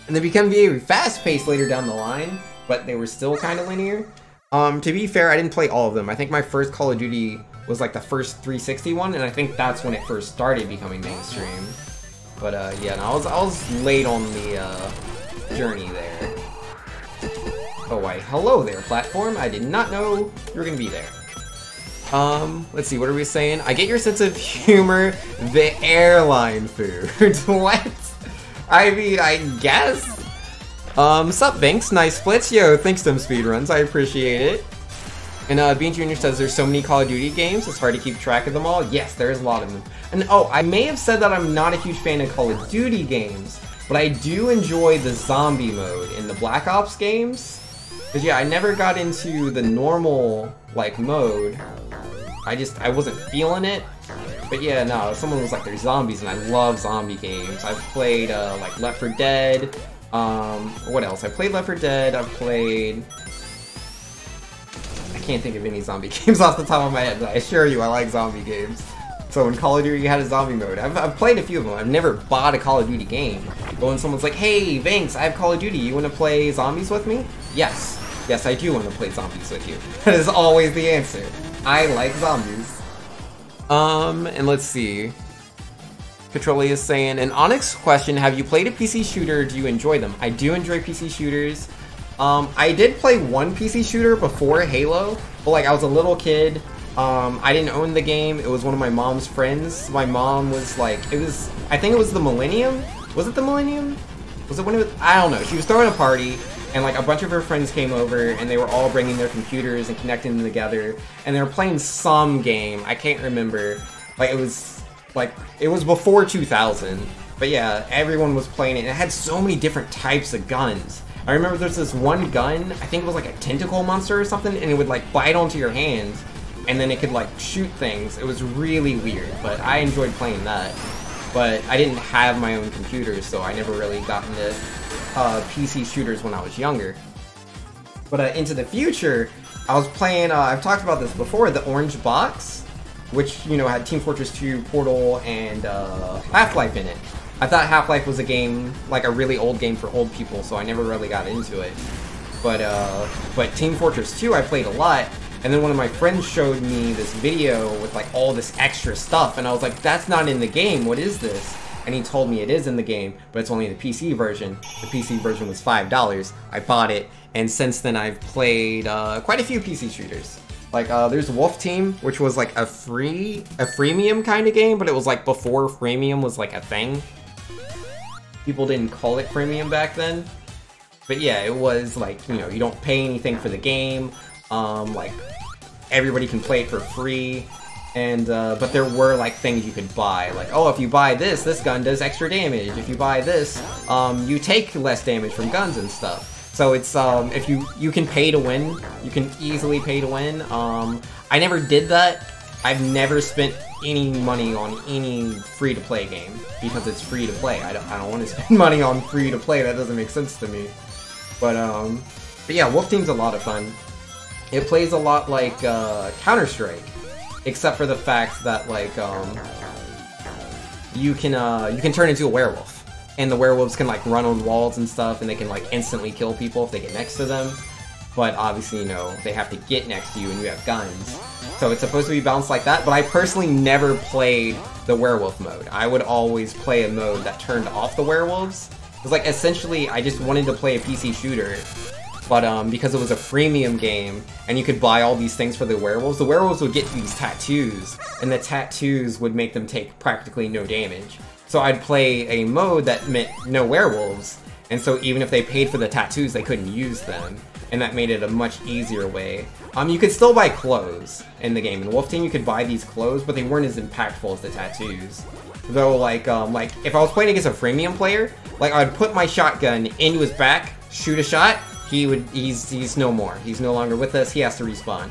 and they became very fast-paced later down the line, but they were still kind of linear. To be fair, I didn't play all of them. I think my first Call of Duty was like the first 360 one, and I think that's when it first started becoming mainstream. But yeah, no, I was late on the journey there. Oh, why, hello there, platform. I did not know you were gonna be there. Let's see, what are we saying? I get your sense of humor, the airline food. What? I mean, I guess. Sup, Vinks? Nice splits. Yo, thanks to them speedruns. I appreciate it. And Bean Jr. says there's so many Call of Duty games, it's hard to keep track of them all. Yes, there's a lot of them. And oh, I may have said that I'm not a huge fan of Call of Duty games, but I do enjoy the zombie mode in the Black Ops games. But yeah, I never got into the normal, like, mode. I wasn't feeling it. But yeah, no, someone was like, there's zombies, and I love zombie games. I've played, like, Left 4 Dead. What else? I played Left 4 Dead, I've played... I can't think of any zombie games off the top of my head, but I assure you I like zombie games. So when Call of Duty had a zombie mode, I've played a few of them. I've never bought a Call of Duty game. But when someone's like, hey, Vanks, I have Call of Duty, you want to play zombies with me? Yes. Yes, I do want to play zombies with you. That is always the answer. I like zombies. And let's see. Petroli is saying, an Onyx question, have you played a PC shooter? Do you enjoy them? I do enjoy PC shooters. I did play one PC shooter before Halo, but like I was a little kid. I didn't own the game. It was one of my mom's friends. My mom was like, I think it was the Millennium? Was it the Millennium? Was it when it was, I don't know. She was throwing a party, and like a bunch of her friends came over, and they were all bringing their computers and connecting them together, and they were playing some game. I can't remember. Like it was before 2000. But yeah, everyone was playing it, and it had so many different types of guns. I remember there's this one gun, I think it was like a tentacle monster or something, and it would like bite onto your hands, and then it could like shoot things. It was really weird, but I enjoyed playing that. But I didn't have my own computer, so I never really got into PC shooters when I was younger. But into the future, I was playing, I've talked about this before, the Orange Box, which, you know, had Team Fortress 2, Portal, and Half-Life in it. I thought Half-Life was a game, like a really old game for old people, so I never really got into it. But Team Fortress 2 I played a lot, and then one of my friends showed me this video with like all this extra stuff, and I was like, that's not in the game, what is this? And he told me it is in the game, but it's only the PC version. The PC version was $5. I bought it, and since then I've played quite a few PC shooters. Like, there's Wolf Team, which was like a freemium kind of game, but it was like before freemium was like a thing. People didn't call it freemium back then. But yeah, it was like, you know, you don't pay anything for the game. Like, everybody can play it for free. And, but there were like things you could buy. Like, oh, if you buy this, this gun does extra damage. If you buy this, you take less damage from guns and stuff. So it's, if you can pay to win. You can easily pay to win. I never did that. I've never spent any money on any free-to-play game because it's free to play. I don't want to spend money on free to play. That doesn't make sense to me. But yeah, Wolf Team's a lot of fun. It plays a lot like Counter-Strike, except for the fact that like you can turn into a werewolf, and the werewolves can like run on walls and stuff, and they can like instantly kill people if they get next to them. But obviously, you know, they have to get next to you and you have guns. So it's supposed to be balanced like that, but I personally never played the werewolf mode. I would always play a mode that turned off the werewolves. Because, like, essentially, I just wanted to play a PC shooter, but because it was a freemium game, and you could buy all these things for the werewolves would get these tattoos, and the tattoos would make them take practically no damage. So I'd play a mode that meant no werewolves, and so even if they paid for the tattoos, they couldn't use them. And that made it a much easier way You could still buy clothes in the game. In Wolf Team, you could buy these clothes, but they weren't as impactful as the tattoos. Though, like if I was playing against a freemium player, like I'd put my shotgun into his back, shoot a shot, he's no more. He's no longer with us. He has to respawn.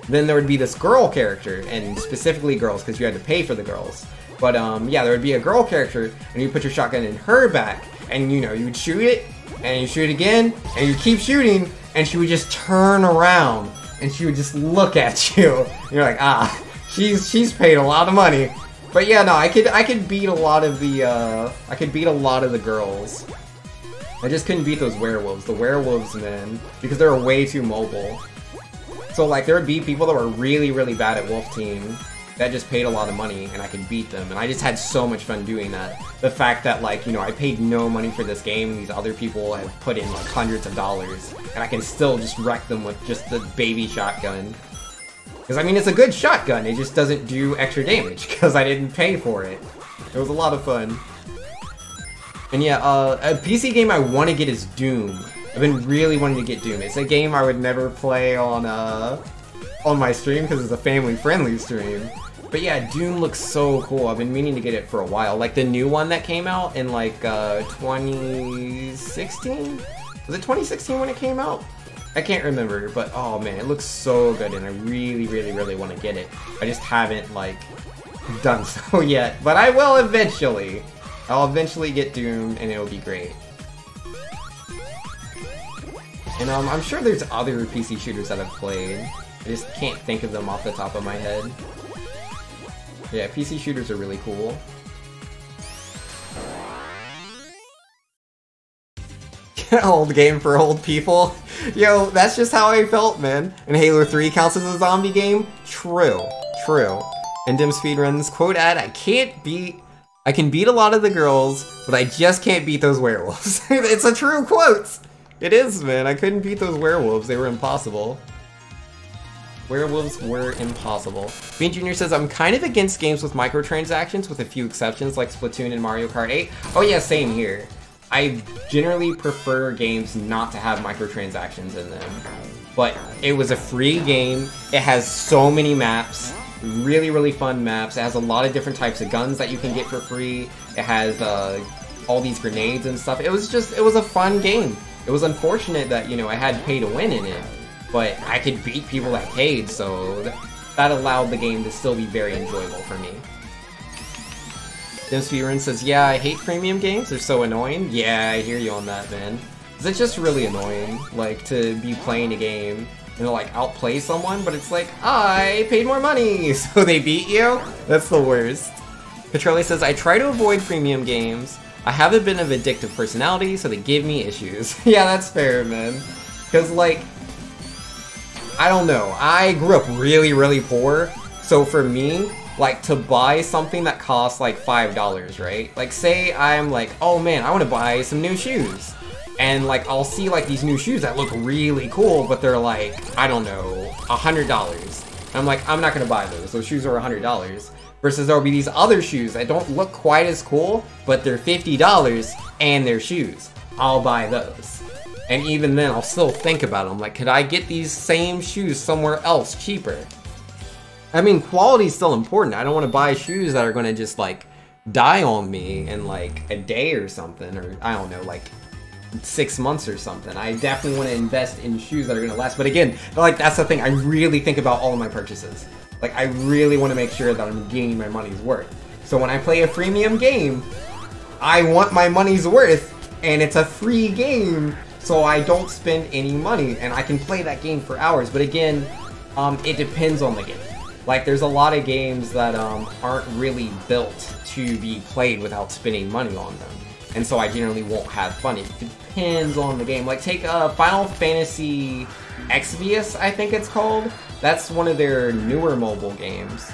Then there would be this girl character, and specifically girls, because you had to pay for the girls. But yeah, there would be a girl character, and you put your shotgun in her back, and you know, you would shoot it, and you shoot again, and you keep shooting, and she would just turn around, and she would just look at you. And you're like, ah, she's paid a lot of money. But yeah, no, I could beat a lot of the girls. I just couldn't beat those werewolves. The werewolves, man, because they're way too mobile. So like there would be people that were really, really bad at Wolf Team that just paid a lot of money, and I could beat them, and I just had so much fun doing that. The fact that, like, you know, I paid no money for this game, and these other people have put in like hundreds of dollars, and I can still just wreck them with just the baby shotgun. Because I mean, it's a good shotgun, it just doesn't do extra damage, because I didn't pay for it. It was a lot of fun. And yeah, a PC game I want to get is Doom. I've been really wanting to get Doom. It's a game I would never play on my stream because it's a family-friendly stream. But yeah, Doom looks so cool. I've been meaning to get it for a while. Like the new one that came out in like 2016? Was it 2016 when it came out? I can't remember, but oh man, it looks so good and I really, really, really want to get it. I just haven't like done so yet, but I will eventually. I'll eventually get Doom and it'll be great. And I'm sure there's other PC shooters that I've played. I just can't think of them off the top of my head. Yeah, PC shooters are really cool. Old game for old people. Yo, that's just how I felt, man. And Halo 3 counts as a zombie game? True. True. And Dim Speedruns, quote ad, I can beat a lot of the girls, but I just can't beat those werewolves. It's a true quote! It is, man. I couldn't beat those werewolves. They were impossible. Werewolves were impossible. Bean Jr. says, I'm kind of against games with microtransactions with a few exceptions like Splatoon and Mario Kart 8. Oh yeah, same here. I generally prefer games not to have microtransactions in them. But it was a free game. It has so many maps. Really, really fun maps. It has a lot of different types of guns that you can get for free. It has all these grenades and stuff. It was a fun game. It was unfortunate that, you know, I had pay to win in it, but I could beat people that paid, so that allowed the game to still be very enjoyable for me. Dim Speedrun says, yeah, I hate premium games, they're so annoying. Yeah, I hear you on that, man. It's just really annoying, like, to be playing a game and, like, outplay someone, but it's like, I paid more money, so they beat you? That's the worst. Petrelli says, I try to avoid premium games. I have a bit of addictive personality, so they give me issues. Yeah, that's fair, man. Because, like, I don't know. I grew up really, really poor. So for me, like, to buy something that costs, like, $5, right? Like, say I'm like, oh man, I want to buy some new shoes. And, like, I'll see, like, these new shoes that look really cool, but they're, like, I don't know, $100. And I'm like, I'm not going to buy those. Those shoes are $100. Versus there'll be these other shoes that don't look quite as cool, but they're $50 and they're shoes. I'll buy those. And even then, I'll still think about them. Like, could I get these same shoes somewhere else cheaper? I mean, quality's still important. I don't want to buy shoes that are going to just, like, die on me in, like, a day or something. Or, I don't know, like, 6 months or something. I definitely want to invest in shoes that are going to last. But again, like, that's the thing. I really think about all of my purchases. Like, I really want to make sure that I'm getting my money's worth. So when I play a freemium game, I want my money's worth, and it's a free game, so I don't spend any money, and I can play that game for hours. But again, it depends on the game. Like, there's a lot of games that aren't really built to be played without spending money on them. And so I generally won't have fun. It depends on the game. Like, take Final Fantasy Xvius, I think it's called. That's one of their newer mobile games.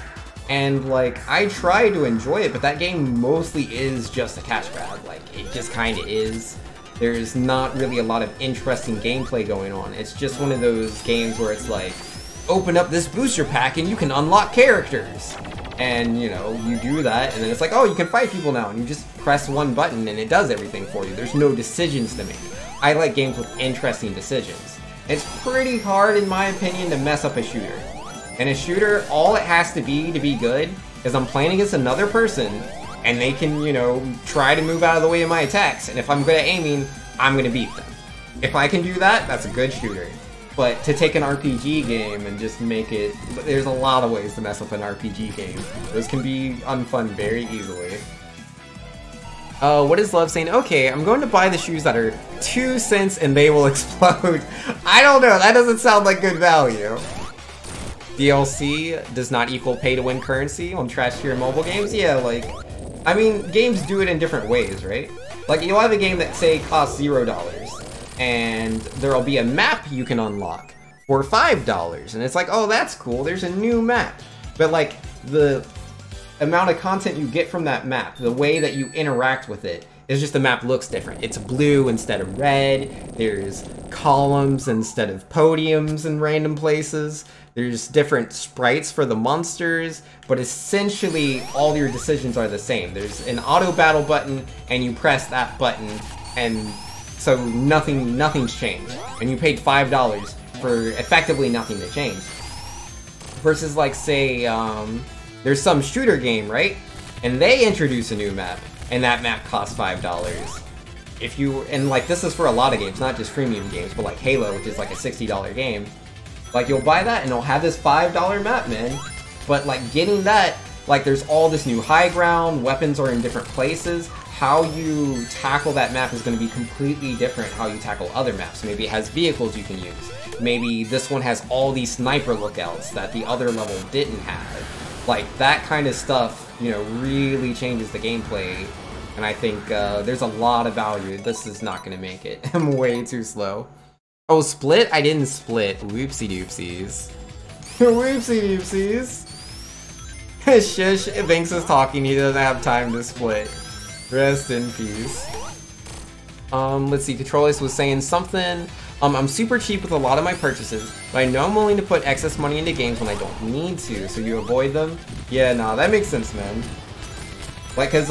And, like, I try to enjoy it, but that game mostly is just a cash grab. Like, it just kind of is. There's not really a lot of interesting gameplay going on. It's just one of those games where it's like, open up this booster pack and you can unlock characters. And, you know, you do that, and then it's like, oh, you can fight people now, and you just press one button and it does everything for you. There's no decisions to make. I like games with interesting decisions. It's pretty hard, in my opinion, to mess up a shooter. And a shooter, all it has to be good is I'm playing against another person, and they can, you know, try to move out of the way of my attacks, and if I'm good at aiming, I'm gonna beat them. If I can do that, that's a good shooter. But to take an RPG game and just make it... There's a lot of ways to mess up an RPG game. Those can be unfun very easily. What is Love saying? Okay, I'm going to buy the shoes that are 2 cents and they will explode. I don't know, that doesn't sound like good value. DLC does not equal pay-to-win currency on trash-tier mobile games? Yeah, like... I mean, games do it in different ways, right? Like, you'll have a game that, say, costs $0, and there'll be a map you can unlock for $5, and it's like, oh, that's cool, there's a new map. But, like, the amount of content you get from that map, the way that you interact with it, is just the map looks different. It's blue instead of red, there's columns instead of podiums in random places, there's different sprites for the monsters, but essentially all your decisions are the same. There's an auto battle button, and you press that button, and so nothing's changed. And you paid $5 for effectively nothing to change. Versus, like, say, there's some shooter game, right? And they introduce a new map, and that map costs $5. If you, and like this is for a lot of games, not just freemium games, but like Halo, which is like a $60 game. Like, you'll buy that and it'll have this $5 map, man. But like getting that, like there's all this new high ground, weapons are in different places. How you tackle that map is going to be completely different how you tackle other maps. Maybe it has vehicles you can use. Maybe this one has all these sniper lookouts that the other level didn't have. Like, that kind of stuff, you know, really changes the gameplay. And I think there's a lot of value. This is not going to make it. I'm way too slow. Oh, split? I didn't split. Whoopsie doopsies. Whoopsie doopsies. Shush, Banks is talking. He doesn't have time to split. Rest in peace. Let's see. Controllers was saying something. I'm super cheap with a lot of my purchases, but I know I'm willing to put excess money into games when I don't need to, so you avoid them? Yeah, nah, that makes sense, man. Like, cause,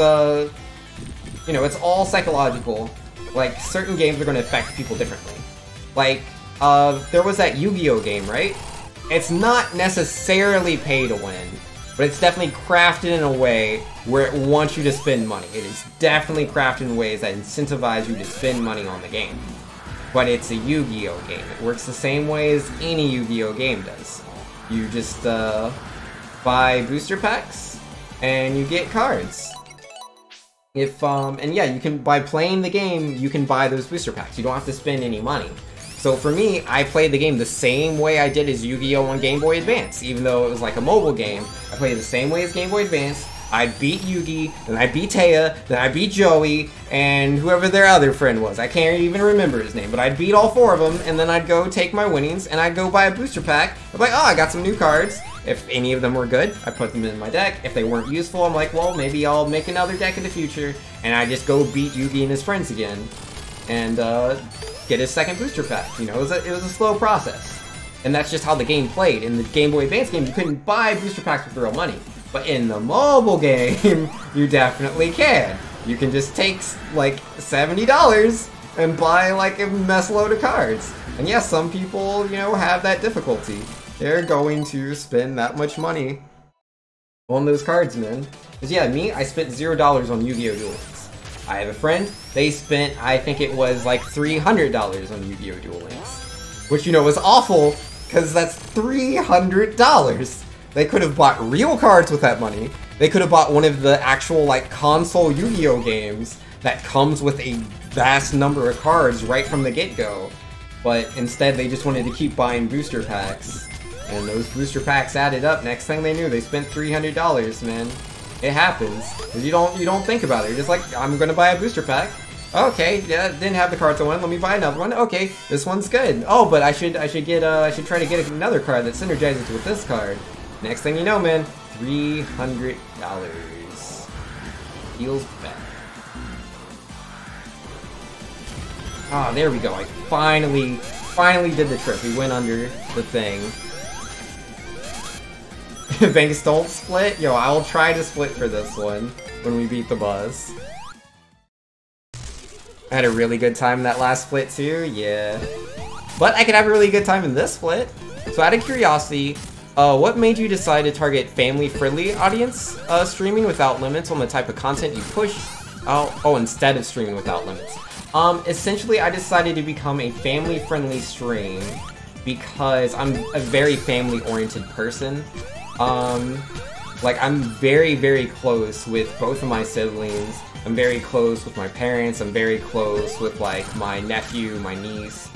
you know, it's all psychological. Like, certain games are going to affect people differently. Like, there was that Yu-Gi-Oh game, right? It's not necessarily pay to win, but it's definitely crafted in a way where it wants you to spend money. It is definitely crafted in ways that incentivize you to spend money on the game. But it's a Yu-Gi-Oh game. It works the same way as any Yu-Gi-Oh game does. You just, buy booster packs, and you get cards. If, and yeah, you can, by playing the game, you can buy those booster packs. You don't have to spend any money. So for me, I played the game the same way I did as Yu-Gi-Oh! On Game Boy Advance. Even though it was like a mobile game, I played it the same way as Game Boy Advance. I beat Yugi, then I beat Taya, then I beat Joey, and whoever their other friend was. I can't even remember his name, but I'd beat all 4 of them, and then I'd go take my winnings, and I'd go buy a booster pack. I'm like, oh, I got some new cards. If any of them were good, I put them in my deck. If they weren't useful, I'm like, well, maybe I'll make another deck in the future, and I just go beat Yugi and his friends again, and get his second booster pack. You know, it was a slow process. And that's just how the game played. In the Game Boy Advance game, you couldn't buy booster packs with real money. But in the mobile game, you definitely can. You can just take, like, $70 and buy, like, a mess load of cards. And yes, some people, you know, have that difficulty. They're going to spend that much money on those cards, man. Because yeah, me, I spent $0 on Yu-Gi-Oh! Duel Links. I have a friend, they spent, I think it was, like, $300 on Yu-Gi-Oh! Duel Links. Which, you know, is awful, because that's $300! They could have bought real cards with that money. They could have bought one of the actual, like, console Yu-Gi-Oh! Games that comes with a vast number of cards right from the get-go. But instead, they just wanted to keep buying booster packs. And those booster packs added up. Next thing they knew, they spent $300, man. It happens. You don't think about it. You're just like, I'm gonna buy a booster pack. Okay, yeah, didn't have the cards I wanted. Let me buy another one. Okay, this one's good. Oh, but I should try to get another card that synergizes with this card. Next thing you know, man, $300. Feels bad. Ah, there we go. I finally did the trick. We went under the thing. Banks don't split? Yo, I will try to split for this one when we beat the boss. I had a really good time in that last split too, yeah. But I could have a really good time in this split. So out of curiosity, what made you decide to target family-friendly audience streaming without limits on the type of content you push? Oh, instead of streaming without limits. Essentially, I decided to become a family-friendly stream because I'm a very family-oriented person. Like, I'm very, very close with both of my siblings. I'm very close with my parents. I'm very close with, like, my nephew, my niece.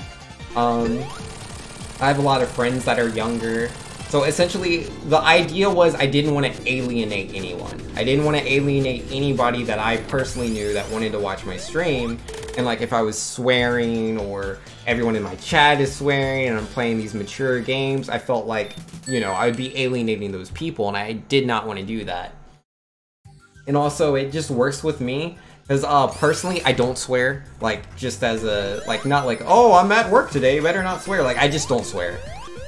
I have a lot of friends that are younger. So essentially, the idea was I didn't want to alienate anyone. I didn't want to alienate anybody that I personally knew that wanted to watch my stream. And like, if I was swearing or everyone in my chat is swearing and I'm playing these mature games, I felt like, you know, I would be alienating those people, and I did not want to do that. And also, it just works with me. Because, personally, I don't swear. Like, just as a, like, not like, oh, I'm at work today, you better not swear. Like, I just don't swear.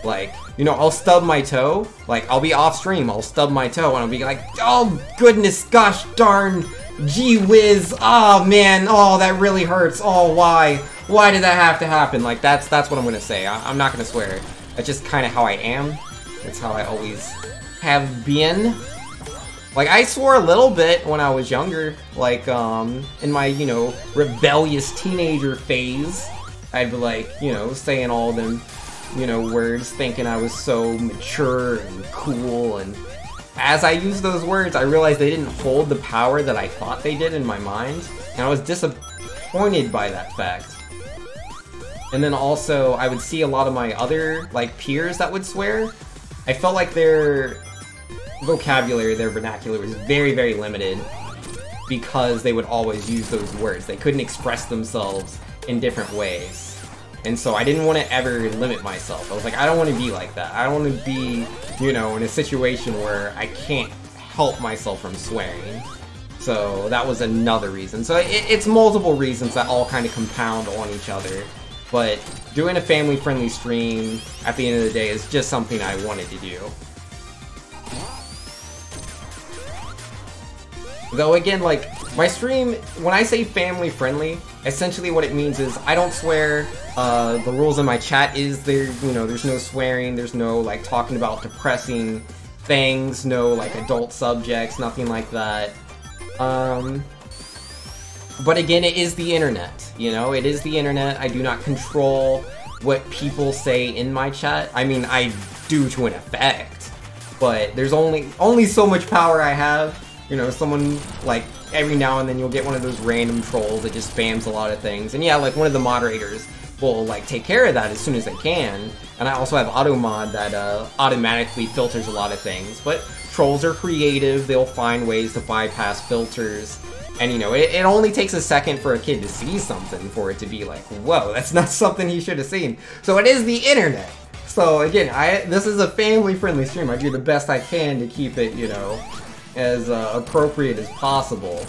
Like, you know, I'll stub my toe. Like, I'll be off stream, I'll stub my toe, and I'll be like, oh, goodness, gosh darn, gee whiz, oh, man, oh, that really hurts, oh, why? Why did that have to happen? Like, that's what I'm gonna say. I'm not gonna swear. That's just kind of how I am. That's how I always have been. Like, I swore a little bit when I was younger, like, in my, you know, rebellious teenager phase. I'd be like, you know, saying all them, you know, words, thinking I was so mature and cool, and as I used those words, I realized they didn't hold the power that I thought they did in my mind, and I was disappointed by that fact. And then also, I would see a lot of my other, like, peers that would swear. I felt like their vocabulary, their vernacular was very, very limited because they would always use those words. They couldn't express themselves in different ways. And so I didn't want to ever limit myself. I was like, I don't want to be like that. I don't want to be, you know, in a situation where I can't help myself from swearing. So that was another reason. So it's multiple reasons that all kind of compound on each other. But doing a family-friendly stream at the end of the day is just something I wanted to do. Though again, like, my stream, when I say family-friendly, essentially what it means is I don't swear. The rules in my chat is there, you know, there's no swearing, there's no, like, talking about depressing things, no, like, adult subjects, nothing like that. But again, it is the internet, you know? It is the internet. I do not control what people say in my chat. I mean, I do to an effect, but there's only so much power I have. You know, someone, like, every now and then you'll get one of those random trolls that just spams a lot of things. And yeah, like, one of the moderators will, like, take care of that as soon as they can. And I also have automod that automatically filters a lot of things. But trolls are creative. They'll find ways to bypass filters. And, you know, it only takes a second for a kid to see something for it to be like, whoa, that's not something he should have seen. So it is the internet. So, again, this is a family-friendly stream. I do the best I can to keep it, you know, as appropriate as possible.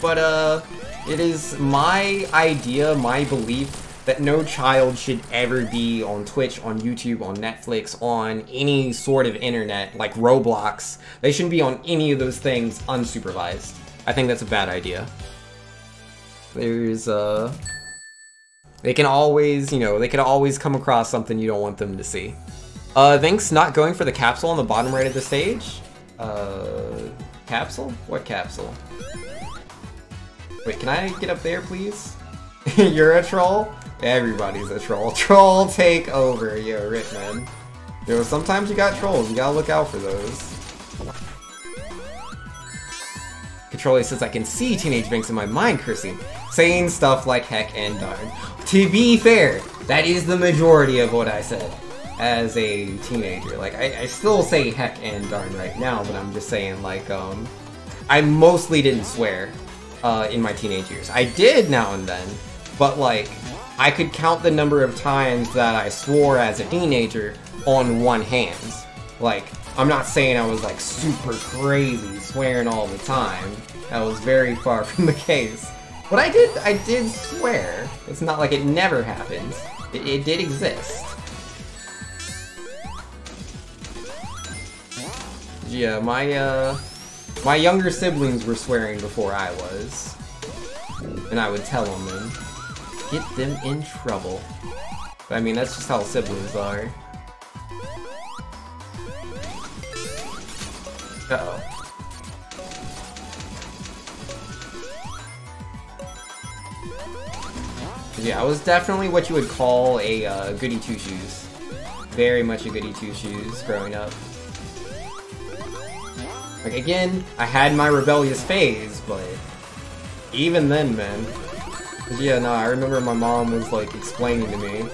But it is my idea, my belief, that no child should ever be on Twitch, on YouTube, on Netflix, on any sort of internet, like Roblox. They shouldn't be on any of those things unsupervised. I think that's a bad idea. There's they can always, you know, they can always come across something you don't want them to see. Thanks, not going for the capsule on the bottom right of the stage. Capsule? What capsule? Wait, can I get up there, please? You're a troll? Everybody's a troll. Troll take over, yo, rip, man. Yo, sometimes you got trolls, you gotta look out for those. Controller says I can see Teenage Banks in my mind cursing, saying stuff like heck and darn. To be fair, that is the majority of what I said as a teenager. Like, I still say heck and darn right now, but I'm just saying, like, I mostly didn't swear in my teenage years. I did now and then, but, like, I could count the number of times that I swore as a teenager on one hand. Like, I'm not saying I was, like, super crazy swearing all the time. That was very far from the case. But I did swear. It's not like it never happened. It did exist. Yeah, my younger siblings were swearing before I was. And I would tell them, get them in trouble. I mean, that's just how siblings are. Uh-oh. Yeah, I was definitely what you would call a goody two-shoes. Very much a goody two-shoes growing up. Like, again, I had my rebellious phase, but even then, man. Yeah, no, I remember my mom was, like, explaining to me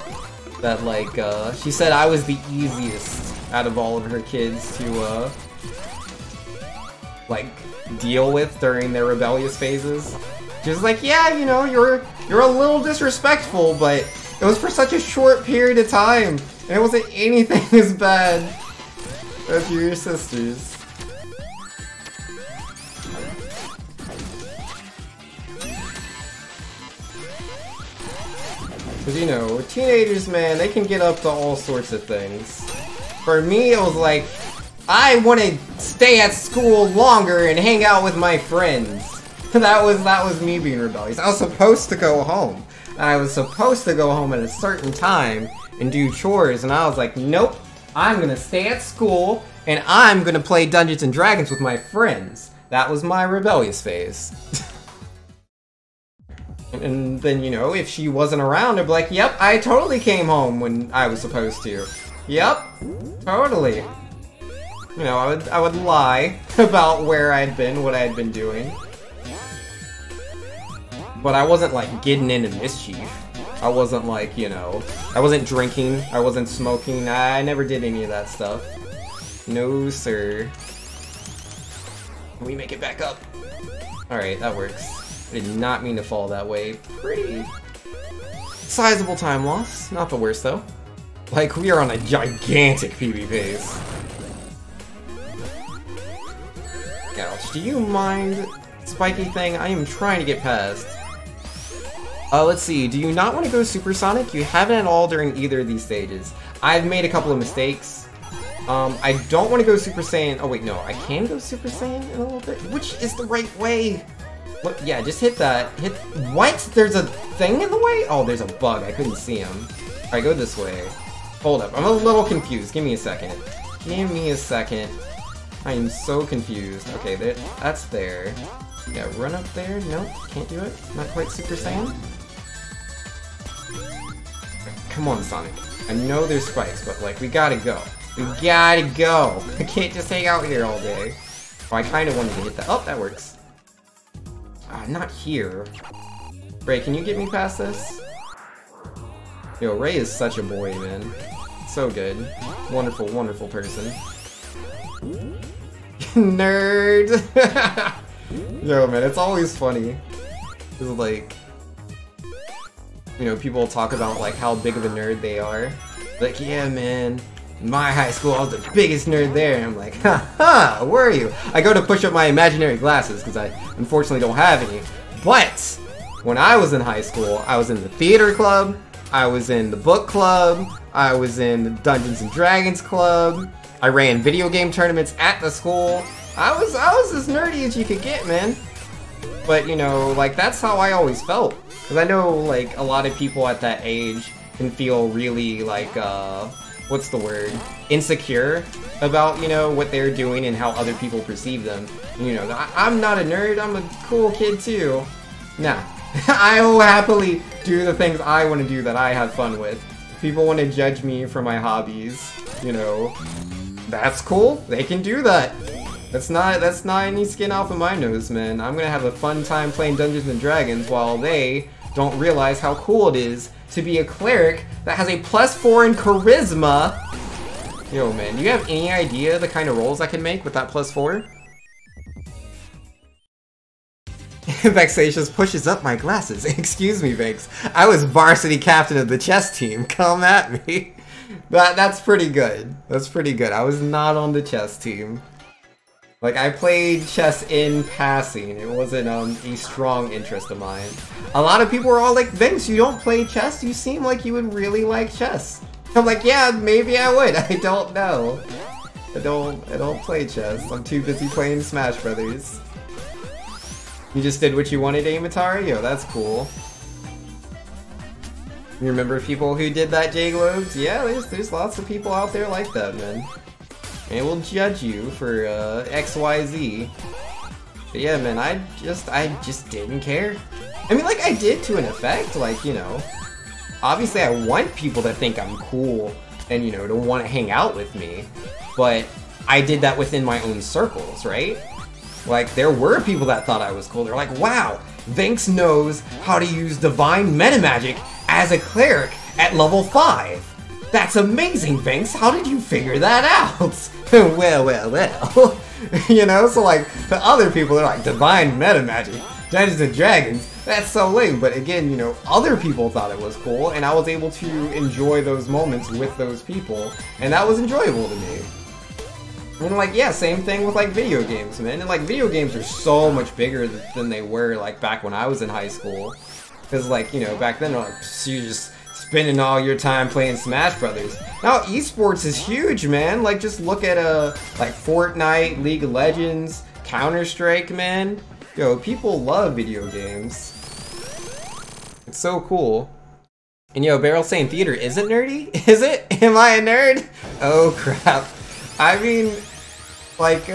that, like, she said I was the easiest out of all of her kids to, like, deal with during their rebellious phases. She was like, yeah, you know, you're a little disrespectful, but it was for such a short period of time, and it wasn't anything as bad as your sisters. Because, you know, teenagers, man, they can get up to all sorts of things. For me, it was like, I want to stay at school longer and hang out with my friends. That was me being rebellious. I was supposed to go home. I was supposed to go home at a certain time and do chores, and I was like, nope, I'm gonna stay at school, and I'm gonna play Dungeons & Dragons with my friends. That was my rebellious phase. And then, you know, if she wasn't around, I'd be like, yep, I totally came home when I was supposed to. Yep, totally. You know, I would lie about where I'd been, what I'd been doing. But I wasn't, like, getting into mischief. I wasn't, like, you know, I wasn't drinking, I wasn't smoking, I never did any of that stuff. No, sir. Can we make it back up? Alright, that works. I did not mean to fall that way. Pretty sizable time loss. Not the worst, though. Like, we are on a gigantic PB pace. Ouch. Do you mind, spiky thing? I am trying to get past. Let's see, do you not want to go Supersonic? You haven't at all during either of these stages. I've made a couple of mistakes. I don't want to go Super Saiyan. Oh wait, no, I can go Super Saiyan in a little bit. Which is the right way? What? Yeah, just hit that. Hit. What? There's a thing in the way? Oh, there's a bug. I couldn't see him. Alright, go this way. Hold up, I'm a little confused. Give me a second. Give me a second. I am so confused. Okay, that's there. Yeah, run up there. Nope, can't do it. Not quite Super Saiyan. Come on, Sonic. I know there's spikes, but, like, we gotta go. We gotta go! I can't just hang out here all day. Oh, I kinda wanted to hit that. Oh, that works. Not here. Ray, can you get me past this? Yo, Ray is such a boy, man. So good. Wonderful, wonderful person. Nerd! Yo, man, it's always funny. It's like, you know, people talk about, like, how big of a nerd they are. Like, yeah, man, in my high school, I was the biggest nerd there. And I'm like, ha, were you? I go to push up my imaginary glasses, because I unfortunately don't have any. But, when I was in high school, I was in the theater club, I was in the book club, I was in the Dungeons & Dragons club, I ran video game tournaments at the school. I was as nerdy as you could get, man. But, you know, like, that's how I always felt. Because I know, like, a lot of people at that age can feel really, like, what's the word? Insecure about, you know, what they're doing and how other people perceive them. And, you know, I'm not a nerd, I'm a cool kid too. Nah. I will happily do the things I want to do that I have fun with. If people want to judge me for my hobbies, you know, that's cool. They can do that. That's not any skin off of my nose, man. I'm gonna have a fun time playing Dungeons & Dragons while they don't realize how cool it is to be a cleric that has a +4 in charisma. Yo, man, do you have any idea the kind of rolls I can make with that +4? Vexatious pushes up my glasses. Excuse me, Vex. I was varsity captain of the chess team. Come at me. That's pretty good. That's pretty good. I was not on the chess team. Like, I played chess in passing. It wasn't a strong interest of mine. A lot of people were all like, Vince, you don't play chess? You seem like you would really like chess. I'm like, yeah, maybe I would. I don't know. I don't play chess. I'm too busy playing Smash Brothers. You just did what you wanted, Amatari? Yo, that's cool. You remember people who did that, J-Globes? Yeah, there's lots of people out there like that, man. And it will judge you for XYZ. But yeah, man, I just didn't care. I mean, like, I did to an effect, like, you know. Obviously, I want people to think I'm cool and, you know, to want to hang out with me. But I did that within my own circles, right? Like, there were people that thought I was cool. They're like, wow, Vinx knows how to use Divine Meta Magic as a cleric at level 5. That's amazing, Vinx. How did you figure that out? well. You know, so like, the other people are like, Divine Meta Magic, Dungeons and Dragons, that's so lame. But again, you know, other people thought it was cool, and I was able to enjoy those moments with those people, and that was enjoyable to me. And like, yeah, same thing with like video games, man. And like, video games are so much bigger than they were like back when I was in high school. Because like, you know, back then, like, you're just spending all your time playing Smash Brothers. Now, esports is huge, man. Like, just look at like Fortnite, League of Legends, Counter-Strike, man. Yo, people love video games. It's so cool. And yo, Beryl saying theater isn't nerdy? Is it? Am I a nerd? Oh crap. I mean, like, you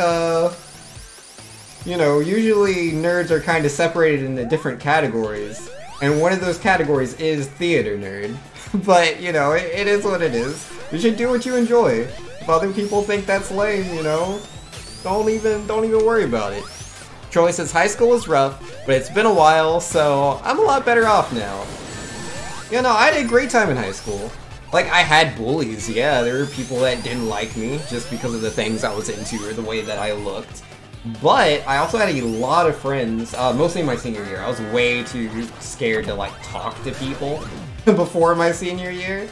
know, usually nerds are kind of separated into different categories, and one of those categories is theater nerd. But, you know, it is what it is. You should do what you enjoy. If other people think that's lame, you know, don't even worry about it. Troy says, high school was rough, but it's been a while, so I'm a lot better off now. You know, I had a great time in high school. Like, I had bullies, yeah, there were people that didn't like me just because of the things I was into or the way that I looked. But I also had a lot of friends, mostly in my senior year. I was way too scared to, like, talk to people before my senior year.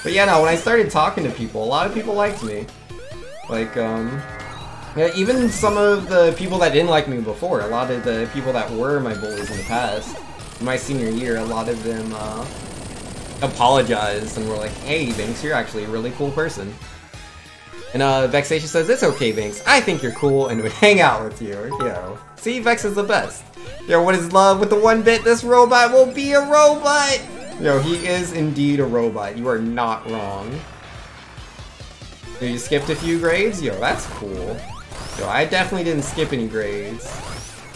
But yeah, no, when I started talking to people, a lot of people liked me. Like, yeah, even some of the people that didn't like me before, a lot of the people that were my bullies in the past, in my senior year, a lot of them, apologized and were like, hey, Vinx, you're actually a really cool person. And Vexation says, it's okay, Vinx, I think you're cool and would hang out with you. Yo, see, Vex is the best. Yo, what is love with the 1-bit? This robot will be a robot! Yo, he is indeed a robot. You are not wrong. Yo, you skipped a few grades? Yo, that's cool. Yo, I definitely didn't skip any grades.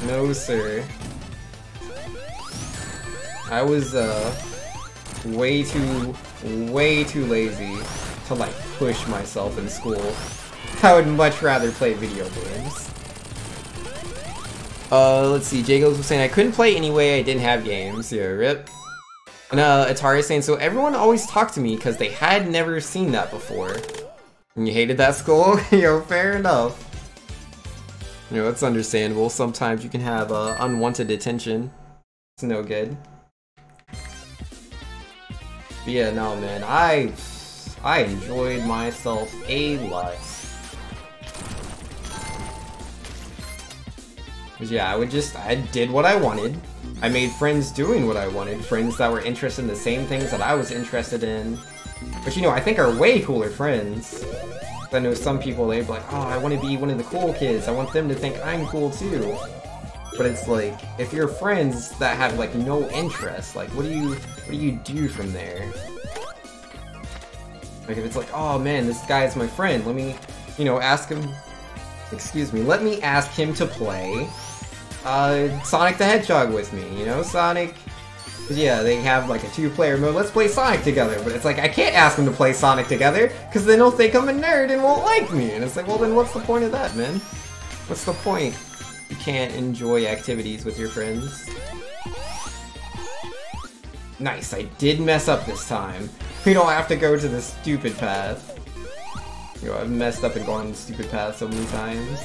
No, sir. I was, way too lazy to like push myself in school. I would much rather play video games. Let's see, Jagos was saying I couldn't play anyway, I didn't have games. Yeah, rip. And Atari saying, so everyone always talked to me because they had never seen that before. And you hated that school? Yo, fair enough. You know, it's understandable. Sometimes you can have unwanted attention. It's no good. But yeah, no, man, I enjoyed myself a lot. But yeah, I did what I wanted. I made friends doing what I wanted, friends that were interested in the same things that I was interested in. But you know, I think are way cooler friends. I know some people, they'd be like, oh, I want to be one of the cool kids, I want them to think I'm cool too. But it's like, if you're friends that have like no interest, like what do you do from there? Like if it's like, oh man, this guy is my friend, let me, you know, ask him, excuse me, let me ask him to play Sonic the Hedgehog with me, you know, Sonic, yeah, they have like a 2-player mode, let's play Sonic together, but it's like, I can't ask him to play Sonic together, because then he'll think I'm a nerd and won't like me, and it's like, well then what's the point of that, man? What's the point? You can't enjoy activities with your friends. Nice, I did mess up this time. We don't have to go to the stupid path. Yo, I've messed up and gone on the stupid path so many times.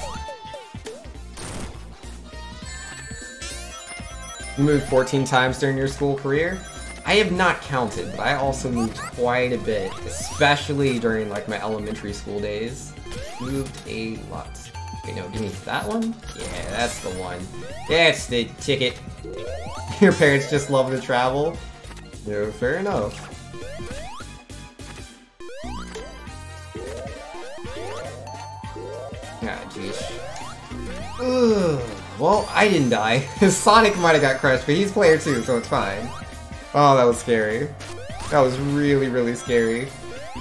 You moved 14 times during your school career? I have not counted, but I also moved quite a bit, especially during like my elementary school days. Moved a lot. Okay, no, give me that one? Yeah, that's the one. That's the ticket. Your parents just love to travel? No, fair enough. Ah, jeez. Ugh. Well, I didn't die. Sonic might have got crushed, but he's player 2, so it's fine. Oh, that was scary. That was really, really scary.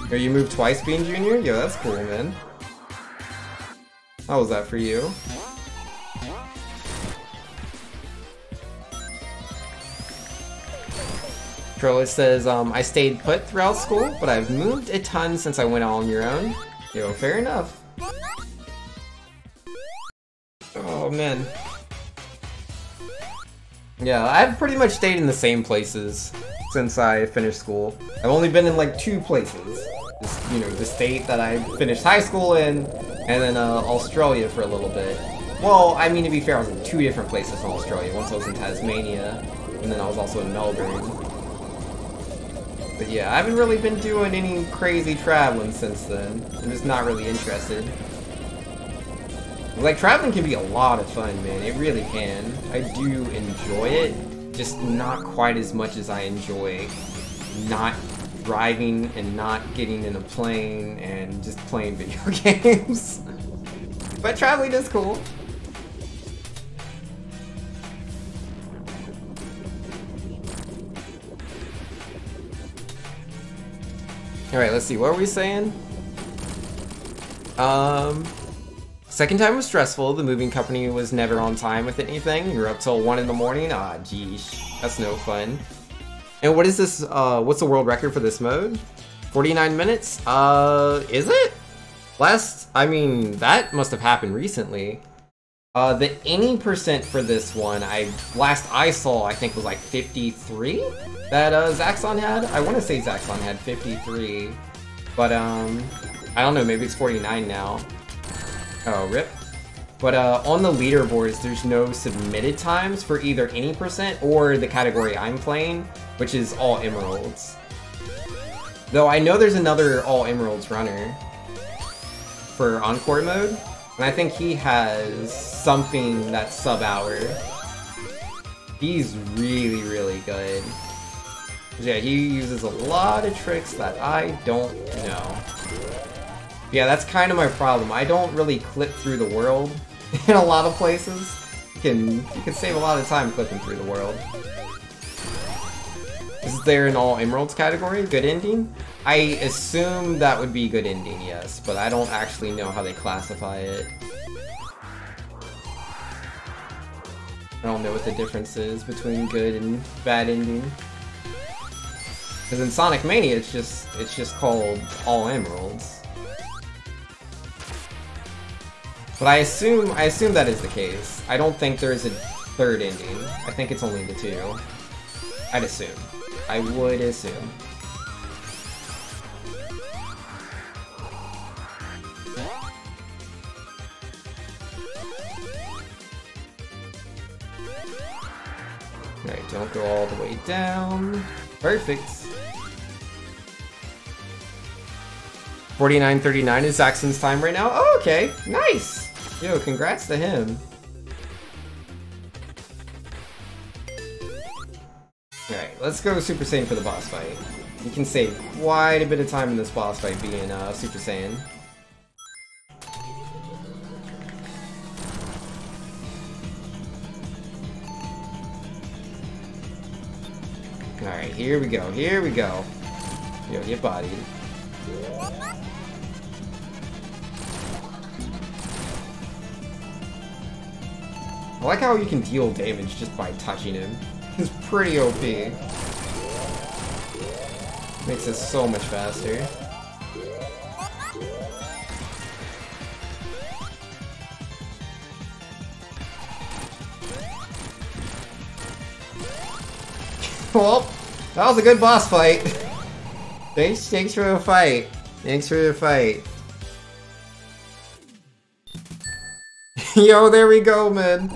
Yo, you moved twice being Junior? Yo, that's cool, man. How was that for you? Troller says, I stayed put throughout school, but I've moved a ton since I went all on your own. Yo, fair enough. Oh, man. Yeah, I've pretty much stayed in the same places since I finished school. I've only been in like 2 places. Just, you know, the state that I finished high school in, and then Australia for a little bit. Well, I mean, to be fair, I was in 2 different places in Australia. Once I was in Tasmania, and then I was also in Melbourne. But yeah, I haven't really been doing any crazy traveling since then. I'm just not really interested. Like, traveling can be a lot of fun, man. It really can. I do enjoy it, just not quite as much as I enjoy not driving and not getting in a plane and just playing video games. But traveling is cool. Alright, let's see, what were we saying? Second time was stressful. The moving company was never on time with anything. You were up till 1 in the morning. Ah, geesh. That's no fun. And what is this, what's the world record for this mode? 49 minutes? Is it? I mean, that must have happened recently. The any percent for this one, last I saw, I think was like 53 that, Zaxxon had. I want to say Zaxxon had 53, but, I don't know, maybe it's 49 now. Oh, rip. But on the leaderboards, there's no submitted times for either any percent or the category I'm playing, which is all emeralds. Though I know there's another all emeralds runner for Encore mode, and I think he has something that's sub-hour. He's really, really good. Yeah, he uses a lot of tricks that I don't know. Yeah, that's kind of my problem. I don't really clip through the world in a lot of places. You can save a lot of time clipping through the world. Is there an all emeralds category? Good ending? I assume that would be good ending, yes, but I don't actually know how they classify it. I don't know what the difference is between good and bad ending. Because in Sonic Mania, it's just called all emeralds. But I assume that is the case. I don't think there is a third ending. I think it's only the 2. I'd assume. I would assume. Alright, don't go all the way down. Perfect. 49:39 is Zaxxon's time right now. Oh, okay. Nice! Yo, congrats to him. Alright, let's go Super Saiyan for the boss fight. You can save quite a bit of time in this boss fight being Super Saiyan. Alright, here we go, here we go. Yo, get bodied. I like how you can deal damage just by touching him. It's pretty OP. Makes it so much faster. Well, that was a good boss fight. Thanks for the fight. Thanks for the fight. Yo, there we go, man.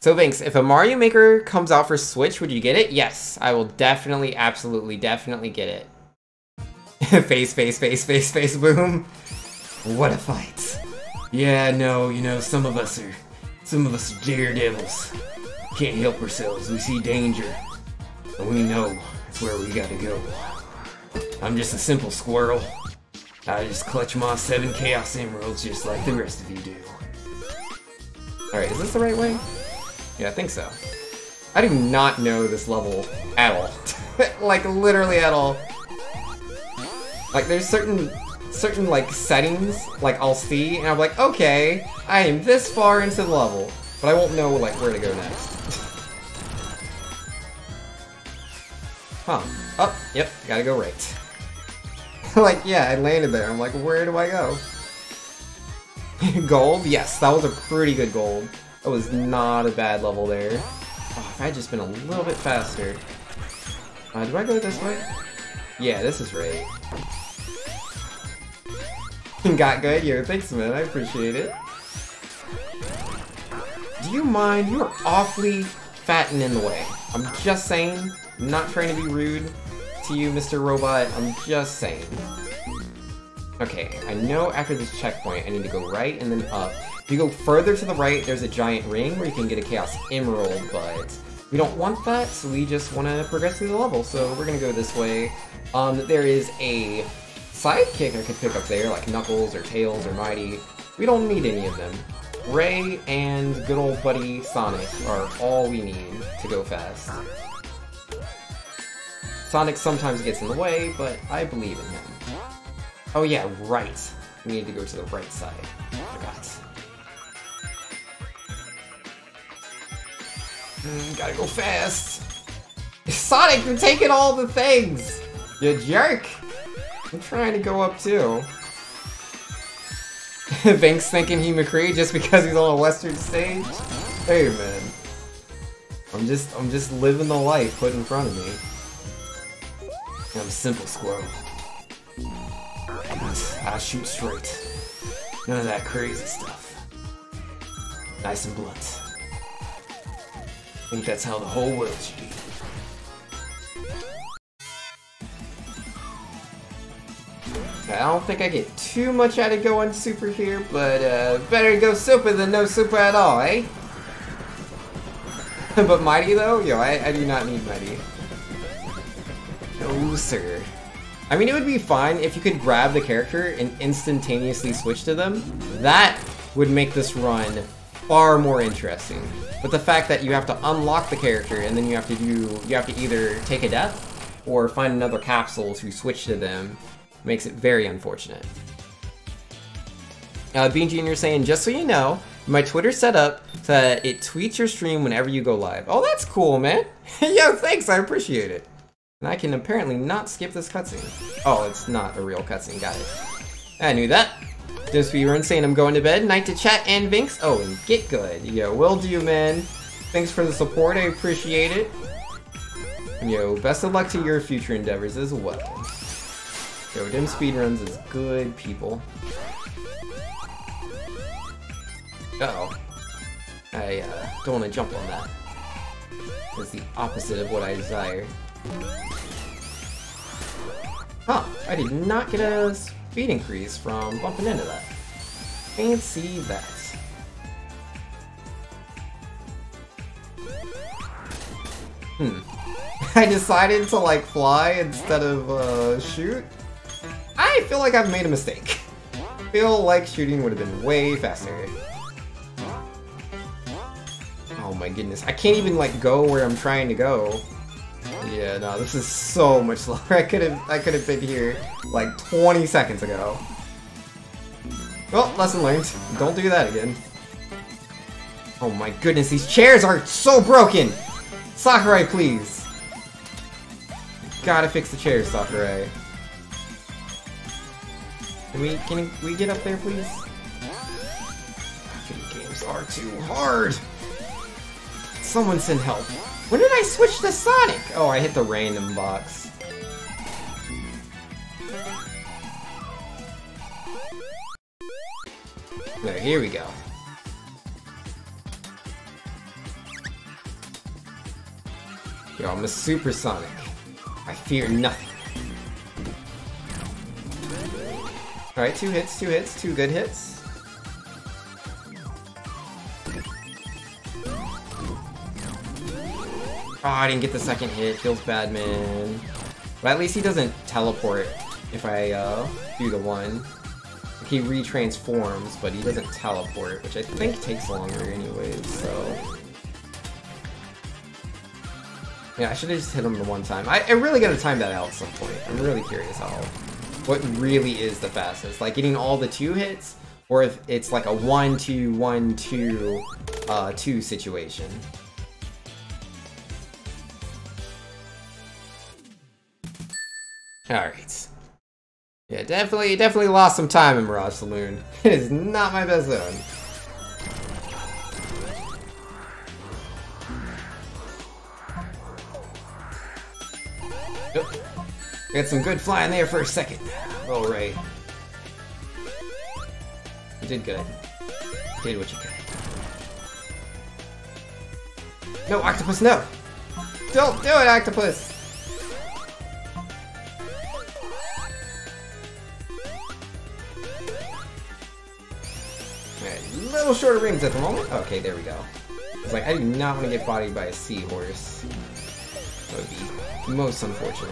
So Vinks, if a Mario Maker comes out for Switch, would you get it? Yes, I will definitely, absolutely, definitely get it. Face, boom. What a fight. Yeah, no, you know, some of us are daredevils. Can't help ourselves, we see danger. And we know it's where we gotta go. I'm just a simple squirrel. I just clutch my 7 Chaos Emeralds just like the rest of you do. Alright, is this the right way? Yeah, I think so. I do not know this level at all. Like, literally at all. Like, there's certain like settings like I'll see and I'm like, okay, I am this far into the level, but I won't know like where to go next. Huh. Oh, yep, gotta go right. Like, yeah, I landed there. I'm like, where do I go? Gold? Yes, that was a pretty good gold. That was not a bad level there. Oh, if I had just been a little bit faster. Do I go this way? Yeah, this is right. Got good? Yo, thanks man, I appreciate it. Do you mind? You are awfully fat and in the way. I'm just saying. I'm not trying to be rude to you, Mr. Robot. I'm just saying. Okay, I know after this checkpoint I need to go right and then up. If you go further to the right, there's a giant ring where you can get a Chaos Emerald, but we don't want that, so we just want to progress through the level, so we're gonna go this way. There is a sidekick I could pick up there, like Knuckles or Tails or Mighty. We don't need any of them. Ray and good old buddy Sonic are all we need to go fast. Sonic sometimes gets in the way, but I believe in him. Oh yeah, right. We need to go to the right side. I forgot. Gotta go fast. Sonic, you're taking all the things! You jerk! I'm trying to go up too. Vinks thinking he McCree just because he's on a western stage? Hey man. I'm just living the life put in front of me. I'm a simple squirrel. I shoot straight. None of that crazy stuff. Nice and blunt. I think that's how the whole world should be. I don't think I get too much out of going super here, but better to go super than no super at all, eh? But Mighty though? Yo, I do not need Mighty. No, sir. I mean, it would be fine if you could grab the character and instantaneously switch to them. That would make this run far more interesting. But the fact that you have to unlock the character and then you have to either take a death or find another capsule to switch to them makes it very unfortunate. Bean Jr. saying, just so you know, my Twitter's set up so that it tweets your stream whenever you go live. Oh, that's cool, man. Yo, thanks, I appreciate it. And I can apparently not skip this cutscene. Oh, it's not a real cutscene, got it. I knew that. Dim Speedrun saying I'm going to bed. Night to chat and Vinks. Oh, and get good. Yo, will do, man. Thanks for the support, I appreciate it. And yo, best of luck to your future endeavors as well. Yo, Dim Speedruns is good, people. Uh-oh. I don't want to jump on that. It's the opposite of what I desire. Huh, I did not get a speed increase from bumping into that. Fancy that. I decided to like fly instead of shoot. I feel like I've made a mistake. I feel like shooting would have been way faster. Oh my goodness, I can't even like go where I'm trying to go. Yeah, no, this is so much slower. I could have been here like 20 seconds ago. Well, lesson learned. Don't do that again. Oh my goodness, these chairs are so broken! Sakurai, please! Gotta fix the chairs, Sakurai. Can we get up there, please? Video games are too hard! Someone send help. When did I switch to Sonic? Oh, I hit the random box. There, here we go. Yo, I'm a Super Sonic. I fear nothing. Alright, two hits, two good hits. Oh, I didn't get the second hit. Feels bad, man. But at least he doesn't teleport if I do the one. He retransforms, but he doesn't teleport, which I think takes longer anyways, so... Yeah, I should have just hit him the one time. I really gotta time that out at some point. I'm really curious what really is the fastest. Like getting all the 2 hits, or if it's like a 1-2, 1-2, 2 situation. Alright. Yeah, definitely lost some time in Mirage Saloon. It is not my best zone. Yep. We had some good flying there for a second. Alright. You did good. You did what you could. No, Octopus, no! Don't do it, Octopus! Alright, a little short of rings at the moment. Okay, there we go. It's like, I do not want to get bodied by a seahorse. That would be most unfortunate.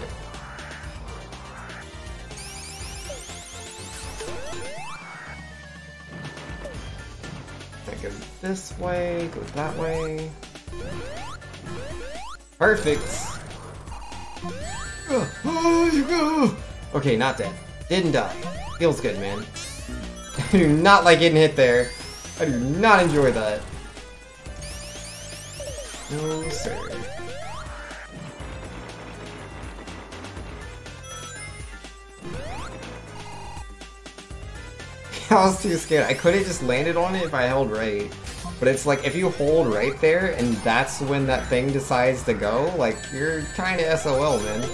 That goes this way, goes that way. Perfect! Okay, not dead. Didn't die. Feels good, man. I do not like getting hit there. I do not enjoy that. No, sir. I was too scared. I could have just landed on it if I held right. But it's like, if you hold right there, and that's when that thing decides to go, like, you're kinda SOL, man.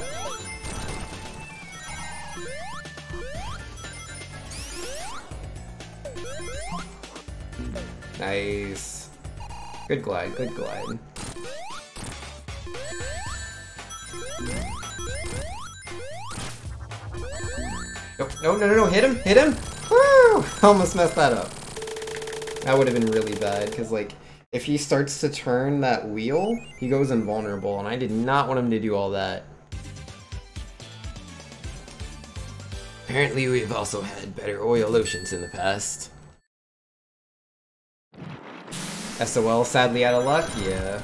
Nice. Good glide, good glide. No, hit him! Woo! Almost messed that up. That would have been really bad, because, like, if he starts to turn that wheel, he goes invulnerable, and I did not want him to do all that. Apparently, we've also had better oil lotions in the past. SOL, sadly out of luck? Yeah.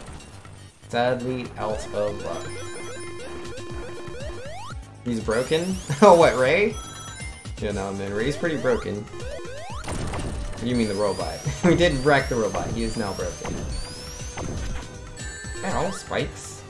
Sadly out of luck. He's broken? Oh, what, Ray? Yeah, no, man, Ray's pretty broken. You mean the robot. We did wreck the robot. He is now broken. Ow, spikes.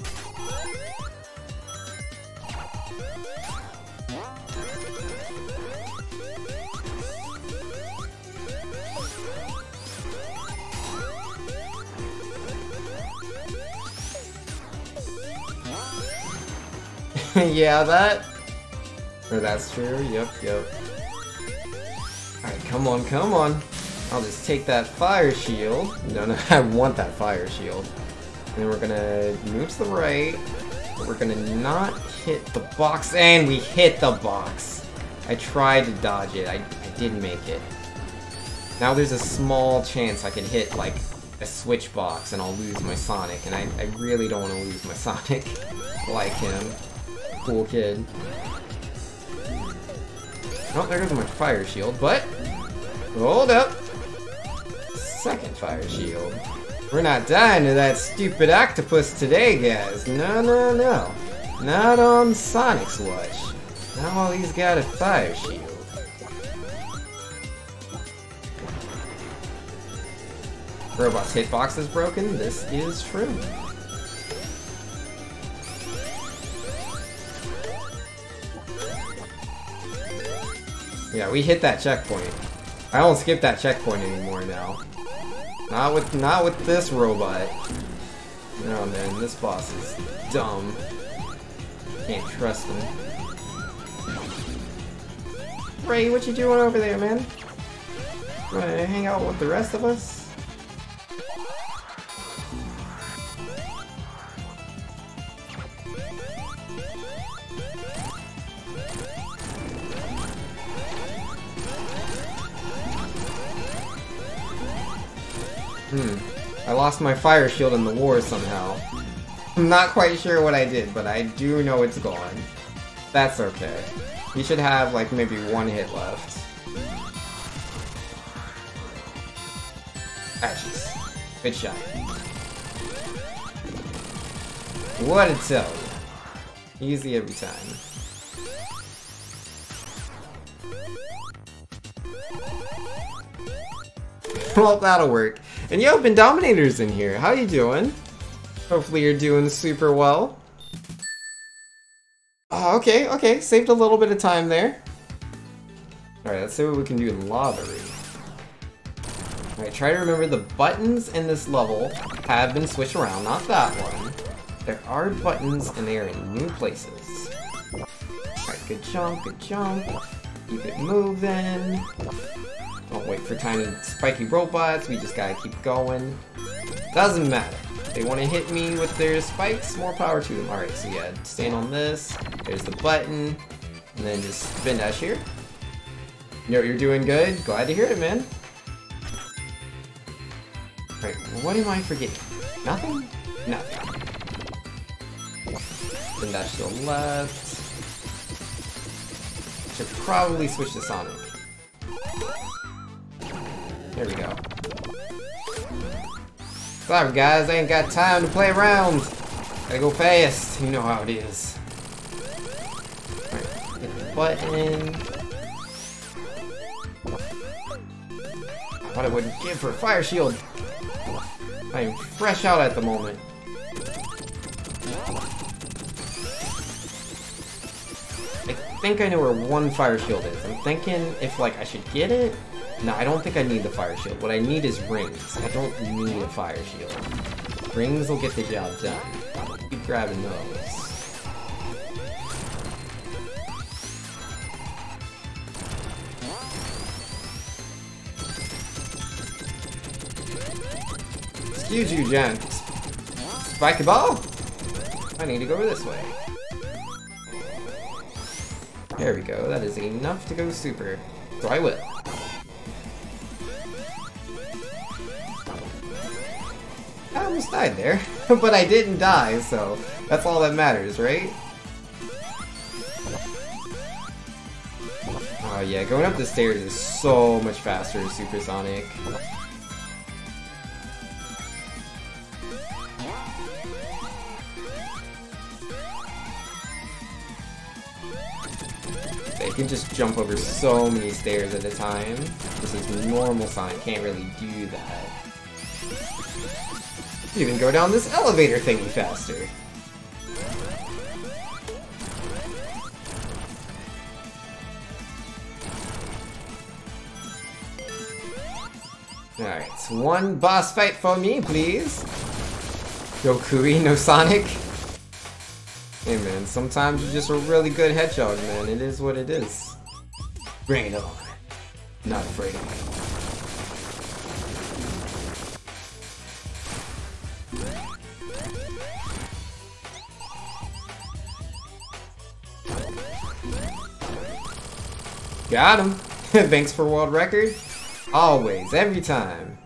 Yeah, that... Or that's true. Yep. Alright, come on. I'll just take that fire shield. No, I want that fire shield. And then we're gonna move to the right. But we're gonna not hit the box. And we hit the box! I tried to dodge it. I didn't make it. Now there's a small chance I could hit, like, a switch box and I'll lose my Sonic. And I really don't want to lose my Sonic. Like him. Cool kid. Oh, there goes my fire shield, but... Hold up! Second fire shield. We're not dying to that stupid octopus today, guys. No. Not on Sonic's watch. Not while he's got a fire shield. Robot's hitbox is broken. This is true. Yeah, we hit that checkpoint. I don't skip that checkpoint anymore now. Not with this robot. No, man, this boss is dumb. Can't trust him. Ray, what you doing over there, man? Wanna hang out with the rest of us? I lost my fire shield in the war somehow. I'm not quite sure what I did, but I do know it's gone. That's okay. He should have, like, maybe one hit left. Ashes. Good shot. What to tell you. Easy every time. Well, that'll work. And yo, Open Dominator's in here. How you doing? Hopefully you're doing super well. Oh, okay. Saved a little bit of time there. Alright, let's see what we can do in Lava Reef. Alright, try to remember the buttons in this level have been switched around, not that one. There are buttons and they are in new places. Alright, good jump. Keep it moving. Don't wait for tiny spiky robots, we just gotta keep going. Doesn't matter. They want to hit me with their spikes, more power to them. Alright, so yeah, stand on this, there's the button, and then just spin dash here. Yo, you're doing good, glad to hear it, man. Alright, what am I forgetting? Nothing? Nothing. Spin dash to the left. Should probably switch to Sonic. There we go. Sorry guys, I ain't got time to play around. Gotta go fast. You know how it is. Alright, hit the button. I thought I wouldn't give her a fire shield. I am fresh out at the moment. I think I know where one fire shield is. I'm thinking if like I should get it. No, I don't think I need the fire shield. What I need is rings. I don't need a fire shield. Rings will get the job done. Keep grabbing those. Excuse you, gent. Spike the ball? I need to go this way. There we go. That is enough to go super. So I will. I almost died there, but I didn't die, so that's all that matters, right? Oh yeah, going up the stairs is so much faster in Supersonic. They can just jump over so many stairs at a time. This is normal Sonic, can't really do that. You can go down this elevator thingy faster. Alright, so one boss fight for me, please. Goku, no Sonic. Hey man, sometimes you're just a really good hedgehog, man. It is what it is. Bring it on. Not afraid of it. Got him. Thanks for world record. Always, every time.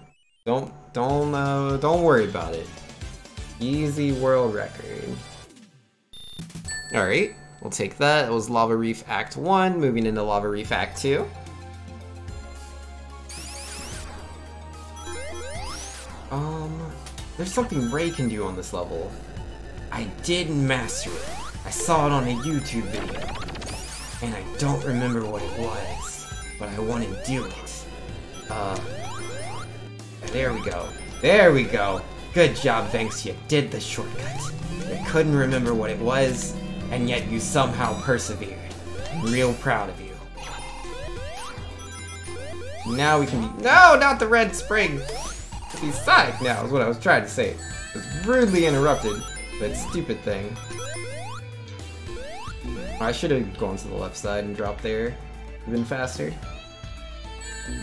Don't worry about it. Easy world record. Alright, we'll take that. It was Lava Reef Act 1, moving into Lava Reef Act 2. There's something Ray can do on this level. I did master it. I saw it on a YouTube video. And I don't remember what it was, but I want to do it. There we go. There we go. Good job, Thanks, you did the shortcut. I couldn't remember what it was, and yet you somehow persevered. I'm real proud of you. Now we can be— No, not the red spring! He's Sonic now, is what I was trying to say. It was rudely interrupted, that stupid thing. I should have gone to the left side and dropped there. Been faster.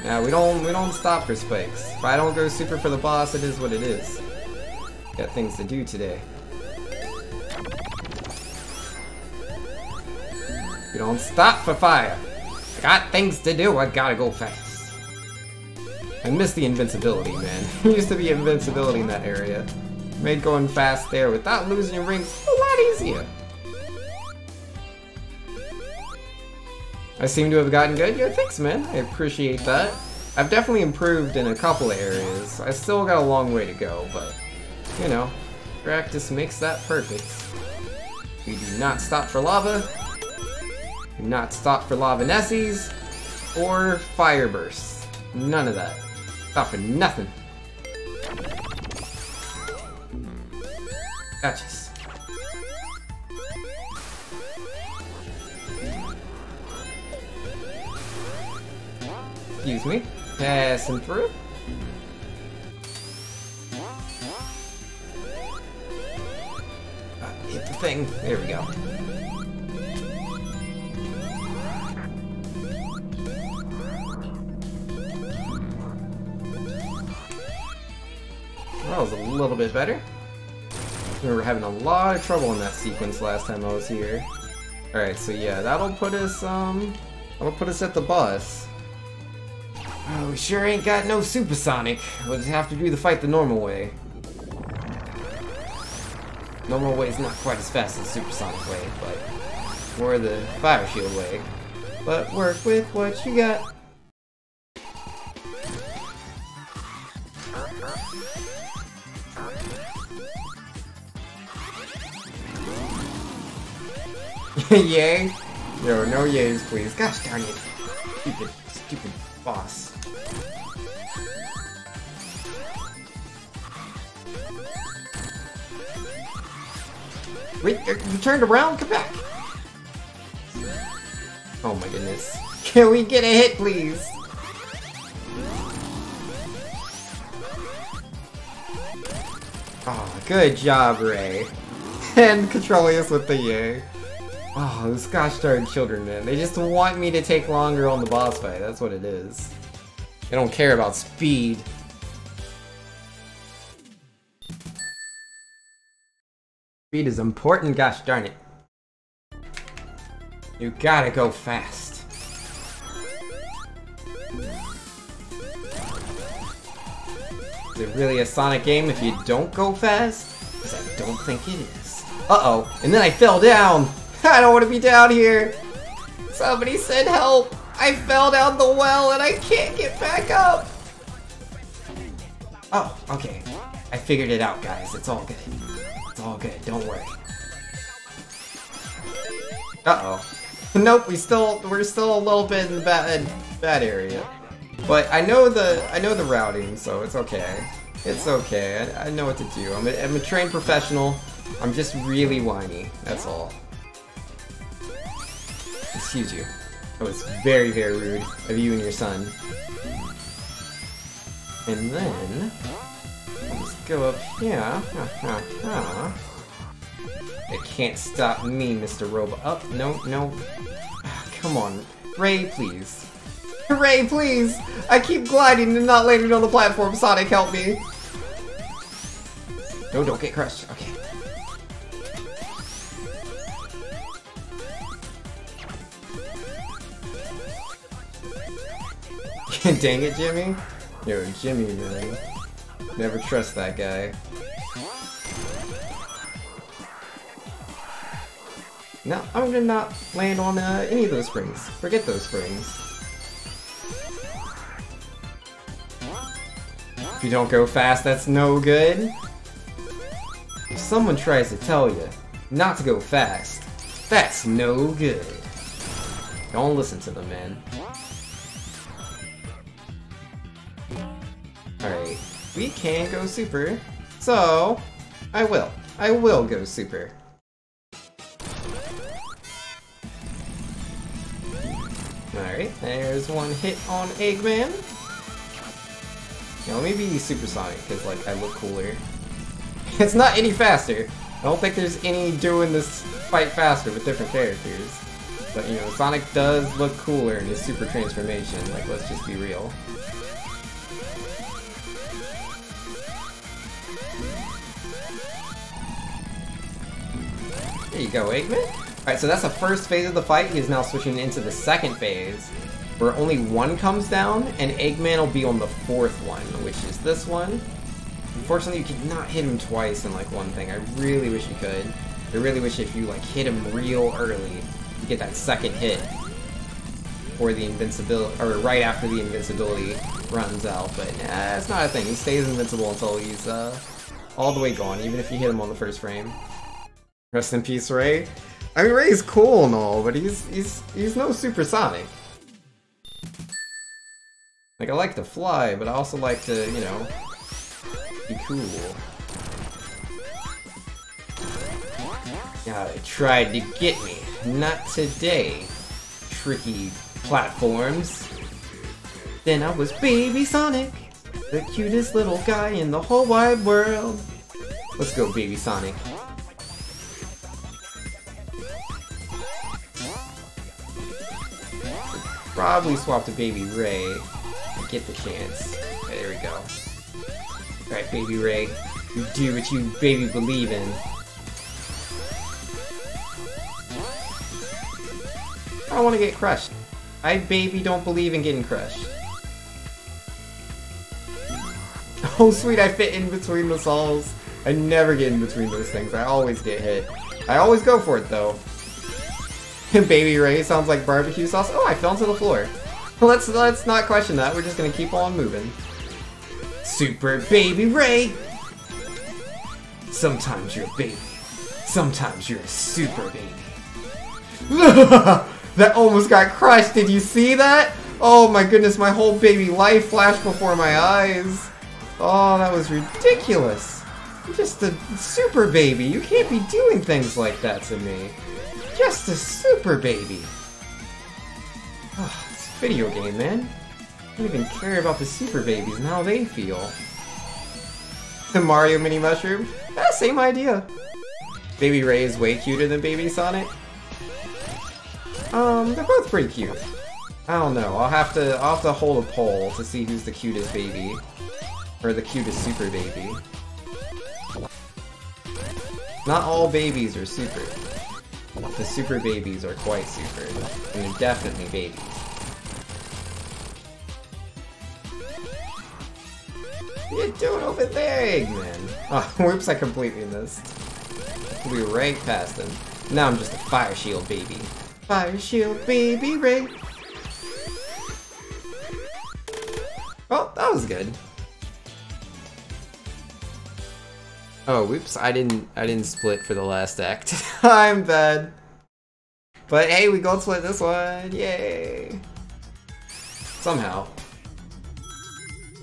Yeah, we don't stop for spikes. If I don't go super for the boss, it is what it is. Got things to do today. We don't stop for fire. I got things to do, I gotta go fast. I miss the invincibility, man. There used to be invincibility in that area. Made going fast there without losing your rings a lot easier. I seem to have gotten good. Yeah, thanks, man. I appreciate that. I've definitely improved in a couple of areas. I still got a long way to go, but, you know, Practice makes that perfect. We do not stop for lava. Do not stop for lava Nessies or fire bursts. None of that. Stop for nothing. Gotchas. Excuse me. Passing through. Hit the thing. There we go. That was a little bit better. We were having a lot of trouble in that sequence last time I was here. Alright, so yeah, that'll put us at the boss. Oh, we sure ain't got no supersonic. We'll just have to do the fight the normal way. Normal way is not quite as fast as supersonic way, but or the fire shield way. But work with what you got. Yay? No, no yays, please. Gosh darn it. Stupid boss. Wait, you turned around? Come back! Oh my goodness. Can we get a hit, please? Oh, good job, Ray. And controlling us with the yay. Oh, those gosh darn children, man. They just want me to take longer on the boss fight. That's what it is. They don't care about speed. Speed is important, gosh darn it. You gotta go fast. Is it really a Sonic game if you don't go fast? Because I don't think it is. Uh-oh, and then I fell down! I don't want to be down here! Somebody said help! I fell down the well and I can't get back up! Oh, okay. I figured it out, guys. It's all good. It's all good. Don't worry. Uh-oh. Nope, we're still a little bit in the bad area. But I know the routing, so it's okay. It's okay. I know what to do. I'm a trained professional. I'm just really whiny. That's all. Excuse you. That was very, very rude of you and your son. And then let's go up here. It can't stop me, Mr. Robot. Oh, no, no. Come on. Ray, please. Ray, please! I keep gliding and not landing on the platform. Sonic, help me. No, don't get crushed. Okay. Dang it, Jimmy. Yo, Jimmy, man. Never trust that guy. No, I'm gonna not land on any of those springs. Forget those springs. If you don't go fast, that's no good. If someone tries to tell you not to go fast, that's no good. Don't listen to them, man. Alright, we can go super, so I will. I will go super. Alright, there's one hit on Eggman. Now, let me be supersonic, because, like, I look cooler. It's not any faster. I don't think there's any doing this fight faster with different characters. But, you know, Sonic does look cooler in his super transformation. Like, let's just be real. There you go, Eggman. Alright, so that's the first phase of the fight. He is now switching into the second phase, where only one comes down, and Eggman will be on the fourth one, which is this one. Unfortunately, you could not hit him twice in, like, one thing. I really wish you could. I really wish if you, like, hit him real early, you get that second hit for the invincibility, or right after the invincibility runs out, but nah, it's not a thing. He stays invincible until he's All the way gone, even if you hit him on the first frame. Rest in peace, Ray. I mean, Ray's cool and all, but he's no supersonic. Like, I like to fly, but I also like to, you know, be cool. Yeah, they tried to get me. Not today. Tricky platforms. Then I was Baby Sonic, the cutest little guy in the whole wide world. Let's go, Baby Sonic. Probably swap to Baby Ray. Get the chance. Okay, there we go. Alright, Baby Ray. You do what you baby believe in. I don't want to get crushed. I baby don't believe in getting crushed. Oh sweet, I fit in between the souls. I never get in between those things. I always get hit. I always go for it though. Baby Ray sounds like barbecue sauce. Oh, I fell into the floor. Let's not question that. We're just gonna keep on moving. Super Baby Ray. Sometimes you're a baby. Sometimes you're a super baby. That almost got crushed. Did you see that? Oh my goodness, my whole baby life flashed before my eyes. Oh, that was ridiculous. You're just a super baby. You can't be doing things like that to me. Just a super baby. Oh, it's a video game, man. I don't even care about the super babies and how they feel. The Mario Mini Mushroom? Yeah, same idea. Baby Ray is way cuter than Baby Sonic. They're both pretty cute. I don't know. I'll have to hold a poll to see who's the cutest baby. Or the cutest super baby. Not all babies are super. The super babies are quite super. And they're definitely babies. What are you doing over there, Eggman? Oh, whoops, I completely missed. Flew right past him. Now I'm just a fire shield baby. Fire shield baby Ray. Well, that was good. Oh, whoops, I didn't split for the last act. I'm bad. But hey, we gold split this one. Yay. Somehow.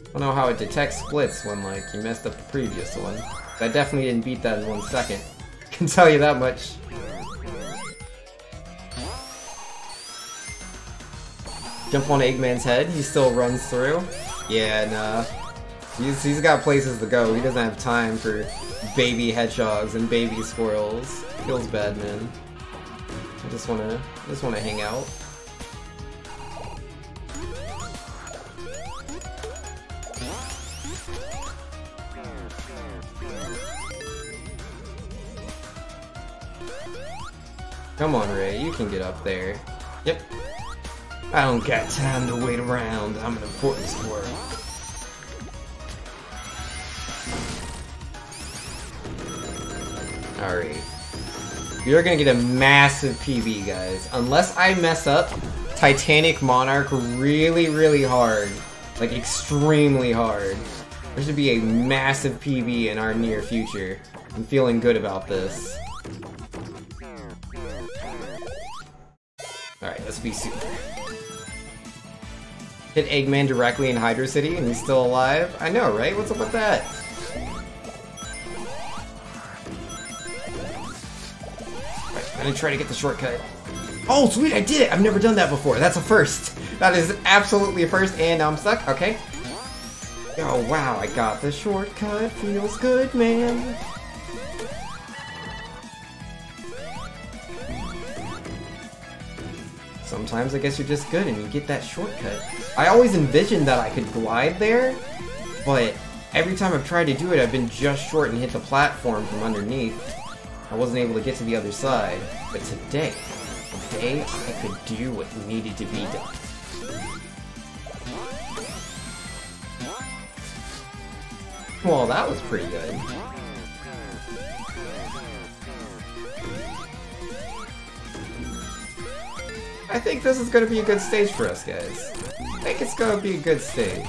I don't know how it detects splits when like you messed up the previous one. I definitely didn't beat that in 1 second. Can tell you that much. Jump on Eggman's head, he still runs through. Yeah, nah. He's got places to go. He doesn't have time for baby hedgehogs and baby squirrels. Feels bad, man. I just wanna hang out. Come on, Ray, you can get up there. Yep. I don't got time to wait around. I'm an important squirrel. Alright. You're gonna get a massive PB, guys. Unless I mess up Titanic Monarch really, really hard. Like, extremely hard. There should be a massive PB in our near future. I'm feeling good about this. Alright, let's be super. Hit Eggman directly in Hydro City and he's still alive? I know, right? What's up with that? Alright, I'm gonna try to get the shortcut. Oh, sweet, I did it! I've never done that before. That's a first. That is absolutely a first, and now I'm stuck. Okay. Oh, wow, I got the shortcut. Feels good, man. Sometimes I guess you're just good and you get that shortcut. I always envisioned that I could glide there, but every time I've tried to do it, I've been just short and hit the platform from underneath. I wasn't able to get to the other side. But today I could do what needed to be done. Well, that was pretty good. I think this is going to be a good stage for us, guys. I think it's going to be a good stage.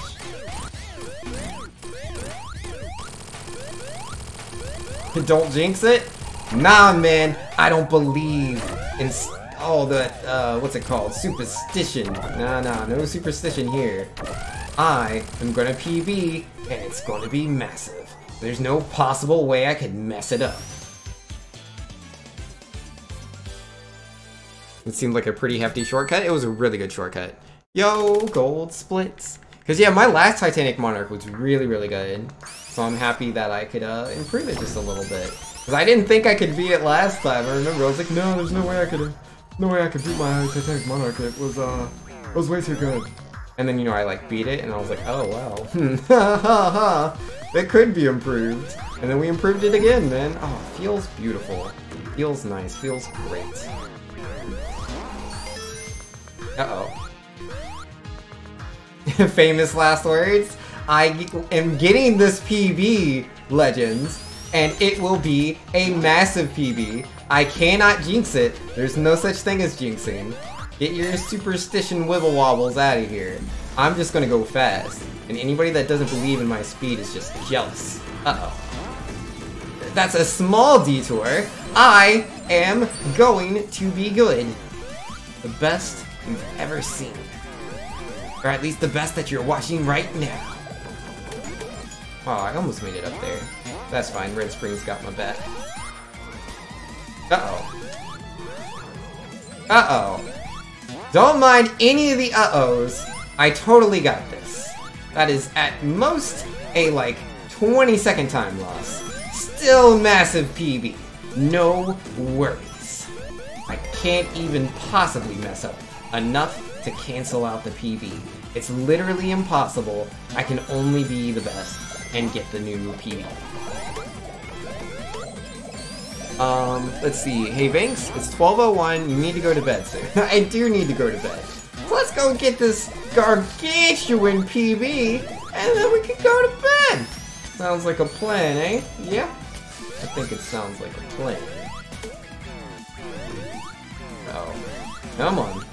don't jinx it? Nah, man, I don't believe in all that, what's it called? Superstition. Nah, no superstition here. I am gonna PB, and it's gonna be massive. There's no possible way I could mess it up. It seemed like a pretty hefty shortcut. It was a really good shortcut. Yo, gold splits. Because yeah, my last Titanic Monarch was really, really good. So I'm happy that I could improve it just a little bit. Because I didn't think I could beat it last time. I remember I was like, no, there's no way I could beat my Titanic Monarch. It was way too good. And then, you know, I like beat it and I was like, oh wow. It could be improved. And then we improved it again, man. Oh, it feels beautiful. Feels nice, feels great. Uh-oh. Famous last words. I am getting this PB, Legends, and it will be a massive PB. I cannot jinx it. There's no such thing as jinxing. Get your superstition wibble wobbles out of here. I'm just gonna go fast, and anybody that doesn't believe in my speed is just jealous. Uh-oh. That's a small detour. I am going to be good. The best you've ever seen. Or at least the best that you're watching right now. Oh, I almost made it up there. That's fine, Red Springs got my back. Uh-oh. Uh-oh. Don't mind any of the uh-ohs. I totally got this. That is at most a, like, 20-second time loss. Still massive PB. No worries. I can't even possibly mess up enough to cancel out the PB. It's literally impossible. I can only be the best and get the new PB. Let's see. Hey, Banks, it's 12:01. You need to go to bed soon. I do need to go to bed. Let's go get this gargantuan PB, and then we can go to bed. Sounds like a plan, eh? Yeah? I think it sounds like a plan. Oh. Come on.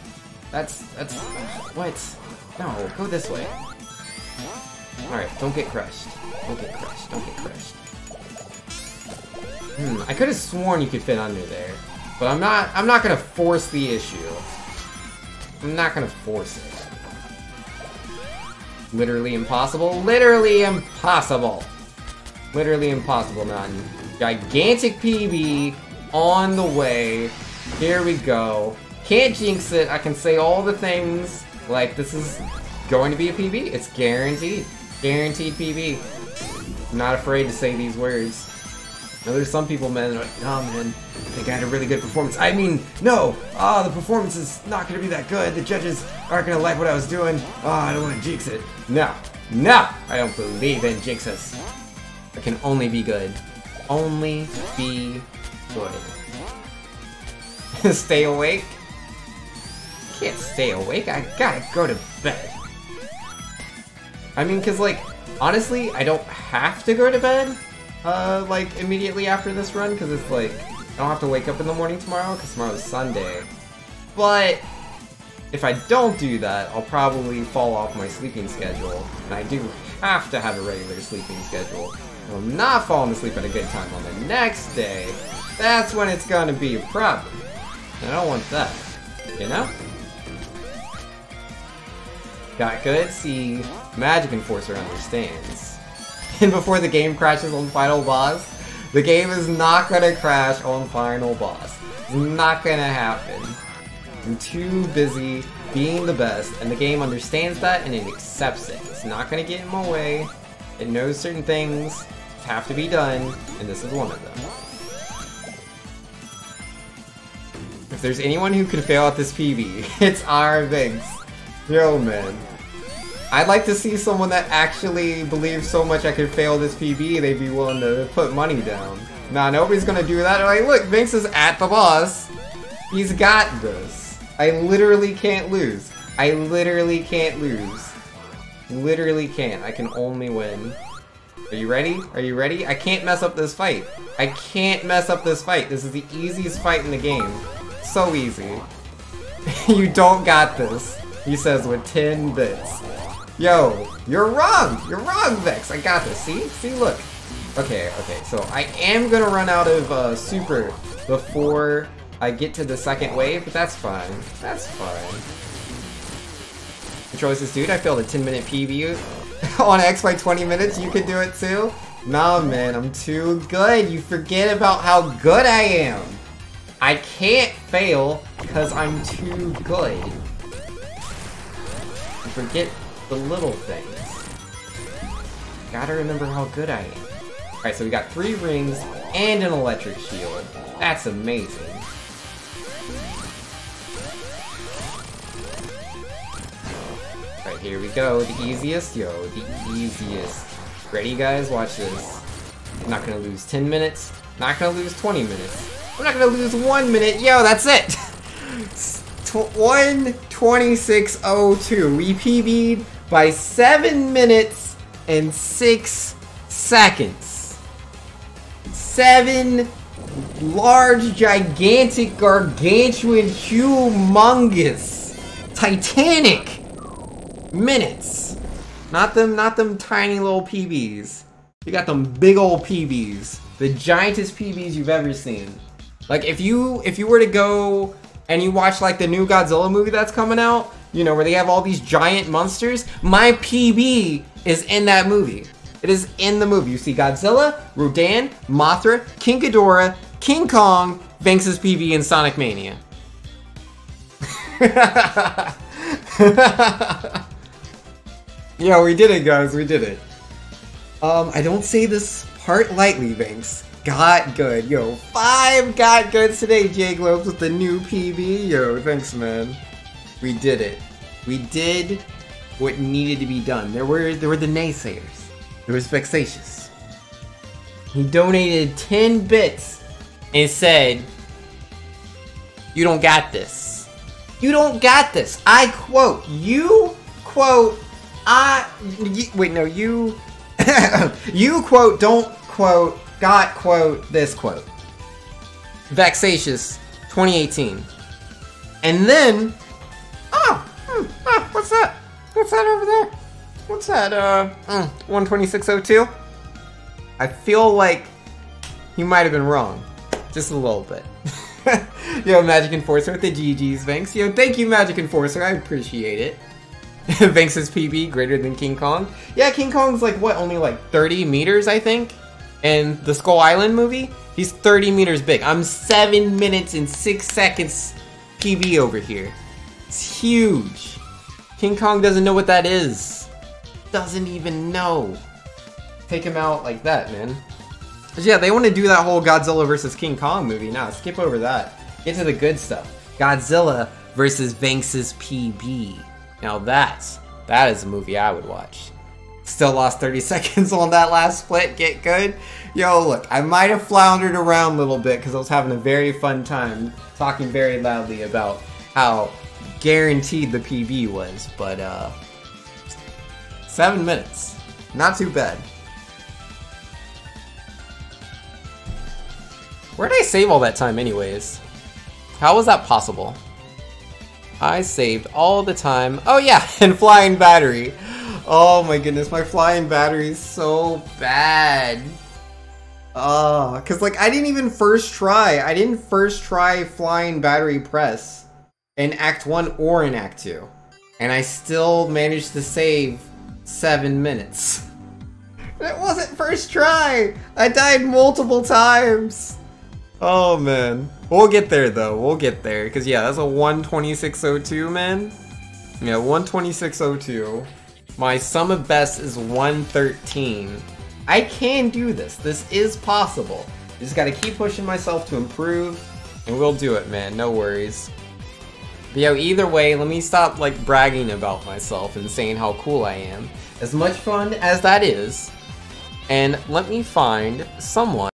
That's, what? No, go this way. Alright, don't get crushed. Don't get crushed, don't get crushed. I could have sworn you could fit under there. But I'm not gonna force the issue. I'm not gonna force it. Literally impossible? Literally impossible! Literally impossible, man. Gigantic PB on the way. Here we go. Can't jinx it. I can say all the things. Like, this is going to be a PB. It's guaranteed. Guaranteed PB. I'm not afraid to say these words. Now, there's some people, man, that are like, oh, man, I think I had a really good performance. I mean, no! The performance is not going to be that good. The judges aren't going to like what I was doing. I don't want to jinx it. No. No! I don't believe in jinxes. I can only be good. Only be good. Stay awake? Can't stay awake. I gotta go to bed. I mean, cause like, honestly, I don't have to go to bed, like, immediately after this run, cause it's like, I don't have to wake up in the morning tomorrow, cause tomorrow's Sunday. But, if I don't do that, I'll probably fall off my sleeping schedule, and I do have to have a regular sleeping schedule. If I'm not falling asleep at a good time on the next day, that's when it's gonna be a problem. And I don't want that, you know? Got good? See, Magic Enforcer understands. And before the game crashes on final boss, the game is not gonna crash on final boss. It's not gonna happen. I'm too busy being the best, and the game understands that and it accepts it. It's not gonna get in my way. It knows certain things have to be done, and this is one of them. If there's anyone who can fail at this PB, it's our Vince. Yo, man. I'd like to see someone that actually believes so much I could fail this PB, they'd be willing to put money down. Nah, nobody's gonna do that. They're like, look, Vince is at the boss. He's got this. I literally can't lose. I literally can't lose. Literally can't. I can only win. Are you ready? Are you ready? I can't mess up this fight. I can't mess up this fight. This is the easiest fight in the game. So easy. You don't got this. He says with 10 bits. Yo, you're wrong! You're wrong, Vex! I got this. See? See, look. Okay, so I am gonna run out of super before I get to the second wave, but that's fine. That's fine. Control this dude, I failed a 10-minute PB on X by 20 minutes, you could do it too? Nah, man, I'm too good. You forget about how good I am. I can't fail because I'm too good. You forget the little things. Gotta remember how good I am. Alright, so we got 3 rings and an electric shield. That's amazing. Alright, here we go. The easiest. Yo, the easiest. Ready, guys? Watch this. I'm not gonna lose 10 minutes. Not gonna lose 20 minutes. I'm not gonna lose 1 minute. Yo, that's it! 1:26:02. We PB'd by 7 minutes and 6 seconds. 7 large, gigantic, gargantuan, humongous, titanic minutes. Not them tiny little PBs. You got them big old PBs. The giantest PBs you've ever seen. Like if you were to go and you watch like the new Godzilla movie that's coming out, you know, where they have all these giant monsters, my PB is in that movie. It is in the movie. You see Godzilla, Rodan, Mothra, King Ghidorah, King Kong, Banks' PB, and Sonic Mania. Yeah, we did it, guys. We did it. I don't say this part lightly, Banks. Got good. Yo, 5 got goods today, J Globes, with the new PB. Yo, thanks, man. We did it. We did what needed to be done. There were the naysayers. There was Vexatious. He donated 10 bits and said, "You don't got this. You don't got this." I quote. You quote. Wait, no, you. You quote, don't quote, got quote, this quote. Vexatious, 2018. And then, what's that? What's that over there? What's that, 1:26:02? I feel like he might have been wrong. Just a little bit. Yo, Magic Enforcer with the GG's, Banks. Yo, thank you, Magic Enforcer. I appreciate it. Banks' PB greater than King Kong. Yeah, King Kong's like, what, only like 30 meters, I think? And the Skull Island movie, he's 30 meters big. I'm 7 minutes and 6 seconds PB over here. It's huge. King Kong doesn't know what that is. Doesn't even know. Take him out like that, man. But yeah, they want to do that whole Godzilla versus King Kong movie. Now, skip over that. Get to the good stuff. Godzilla versus Banks' PB. Now that is a movie I would watch. Still lost 30 seconds on that last split. Get good. Yo, look, I might have floundered around a little bit because I was having a very fun time talking very loudly about how guaranteed the PB was, but 7 minutes. Not too bad. Where did I save all that time anyways? How was that possible? I saved all the time. Oh yeah, and flying battery. Oh my goodness, my flying battery is so bad. Cause like I didn't even first try. I didn't first try flying battery press in Act 1 or in Act 2. And I still managed to save 7 minutes. It wasn't first try! I died multiple times! Oh man. We'll get there though, we'll get there. Cause yeah, that's a 1:26:02, man. Yeah, 1:26:02. My sum of best is 1:13. I can do this. This is possible. I just gotta keep pushing myself to improve, and we'll do it, man. No worries. But yo, either way, let me stop like bragging about myself and saying how cool I am. As much fun as that is, and let me find someone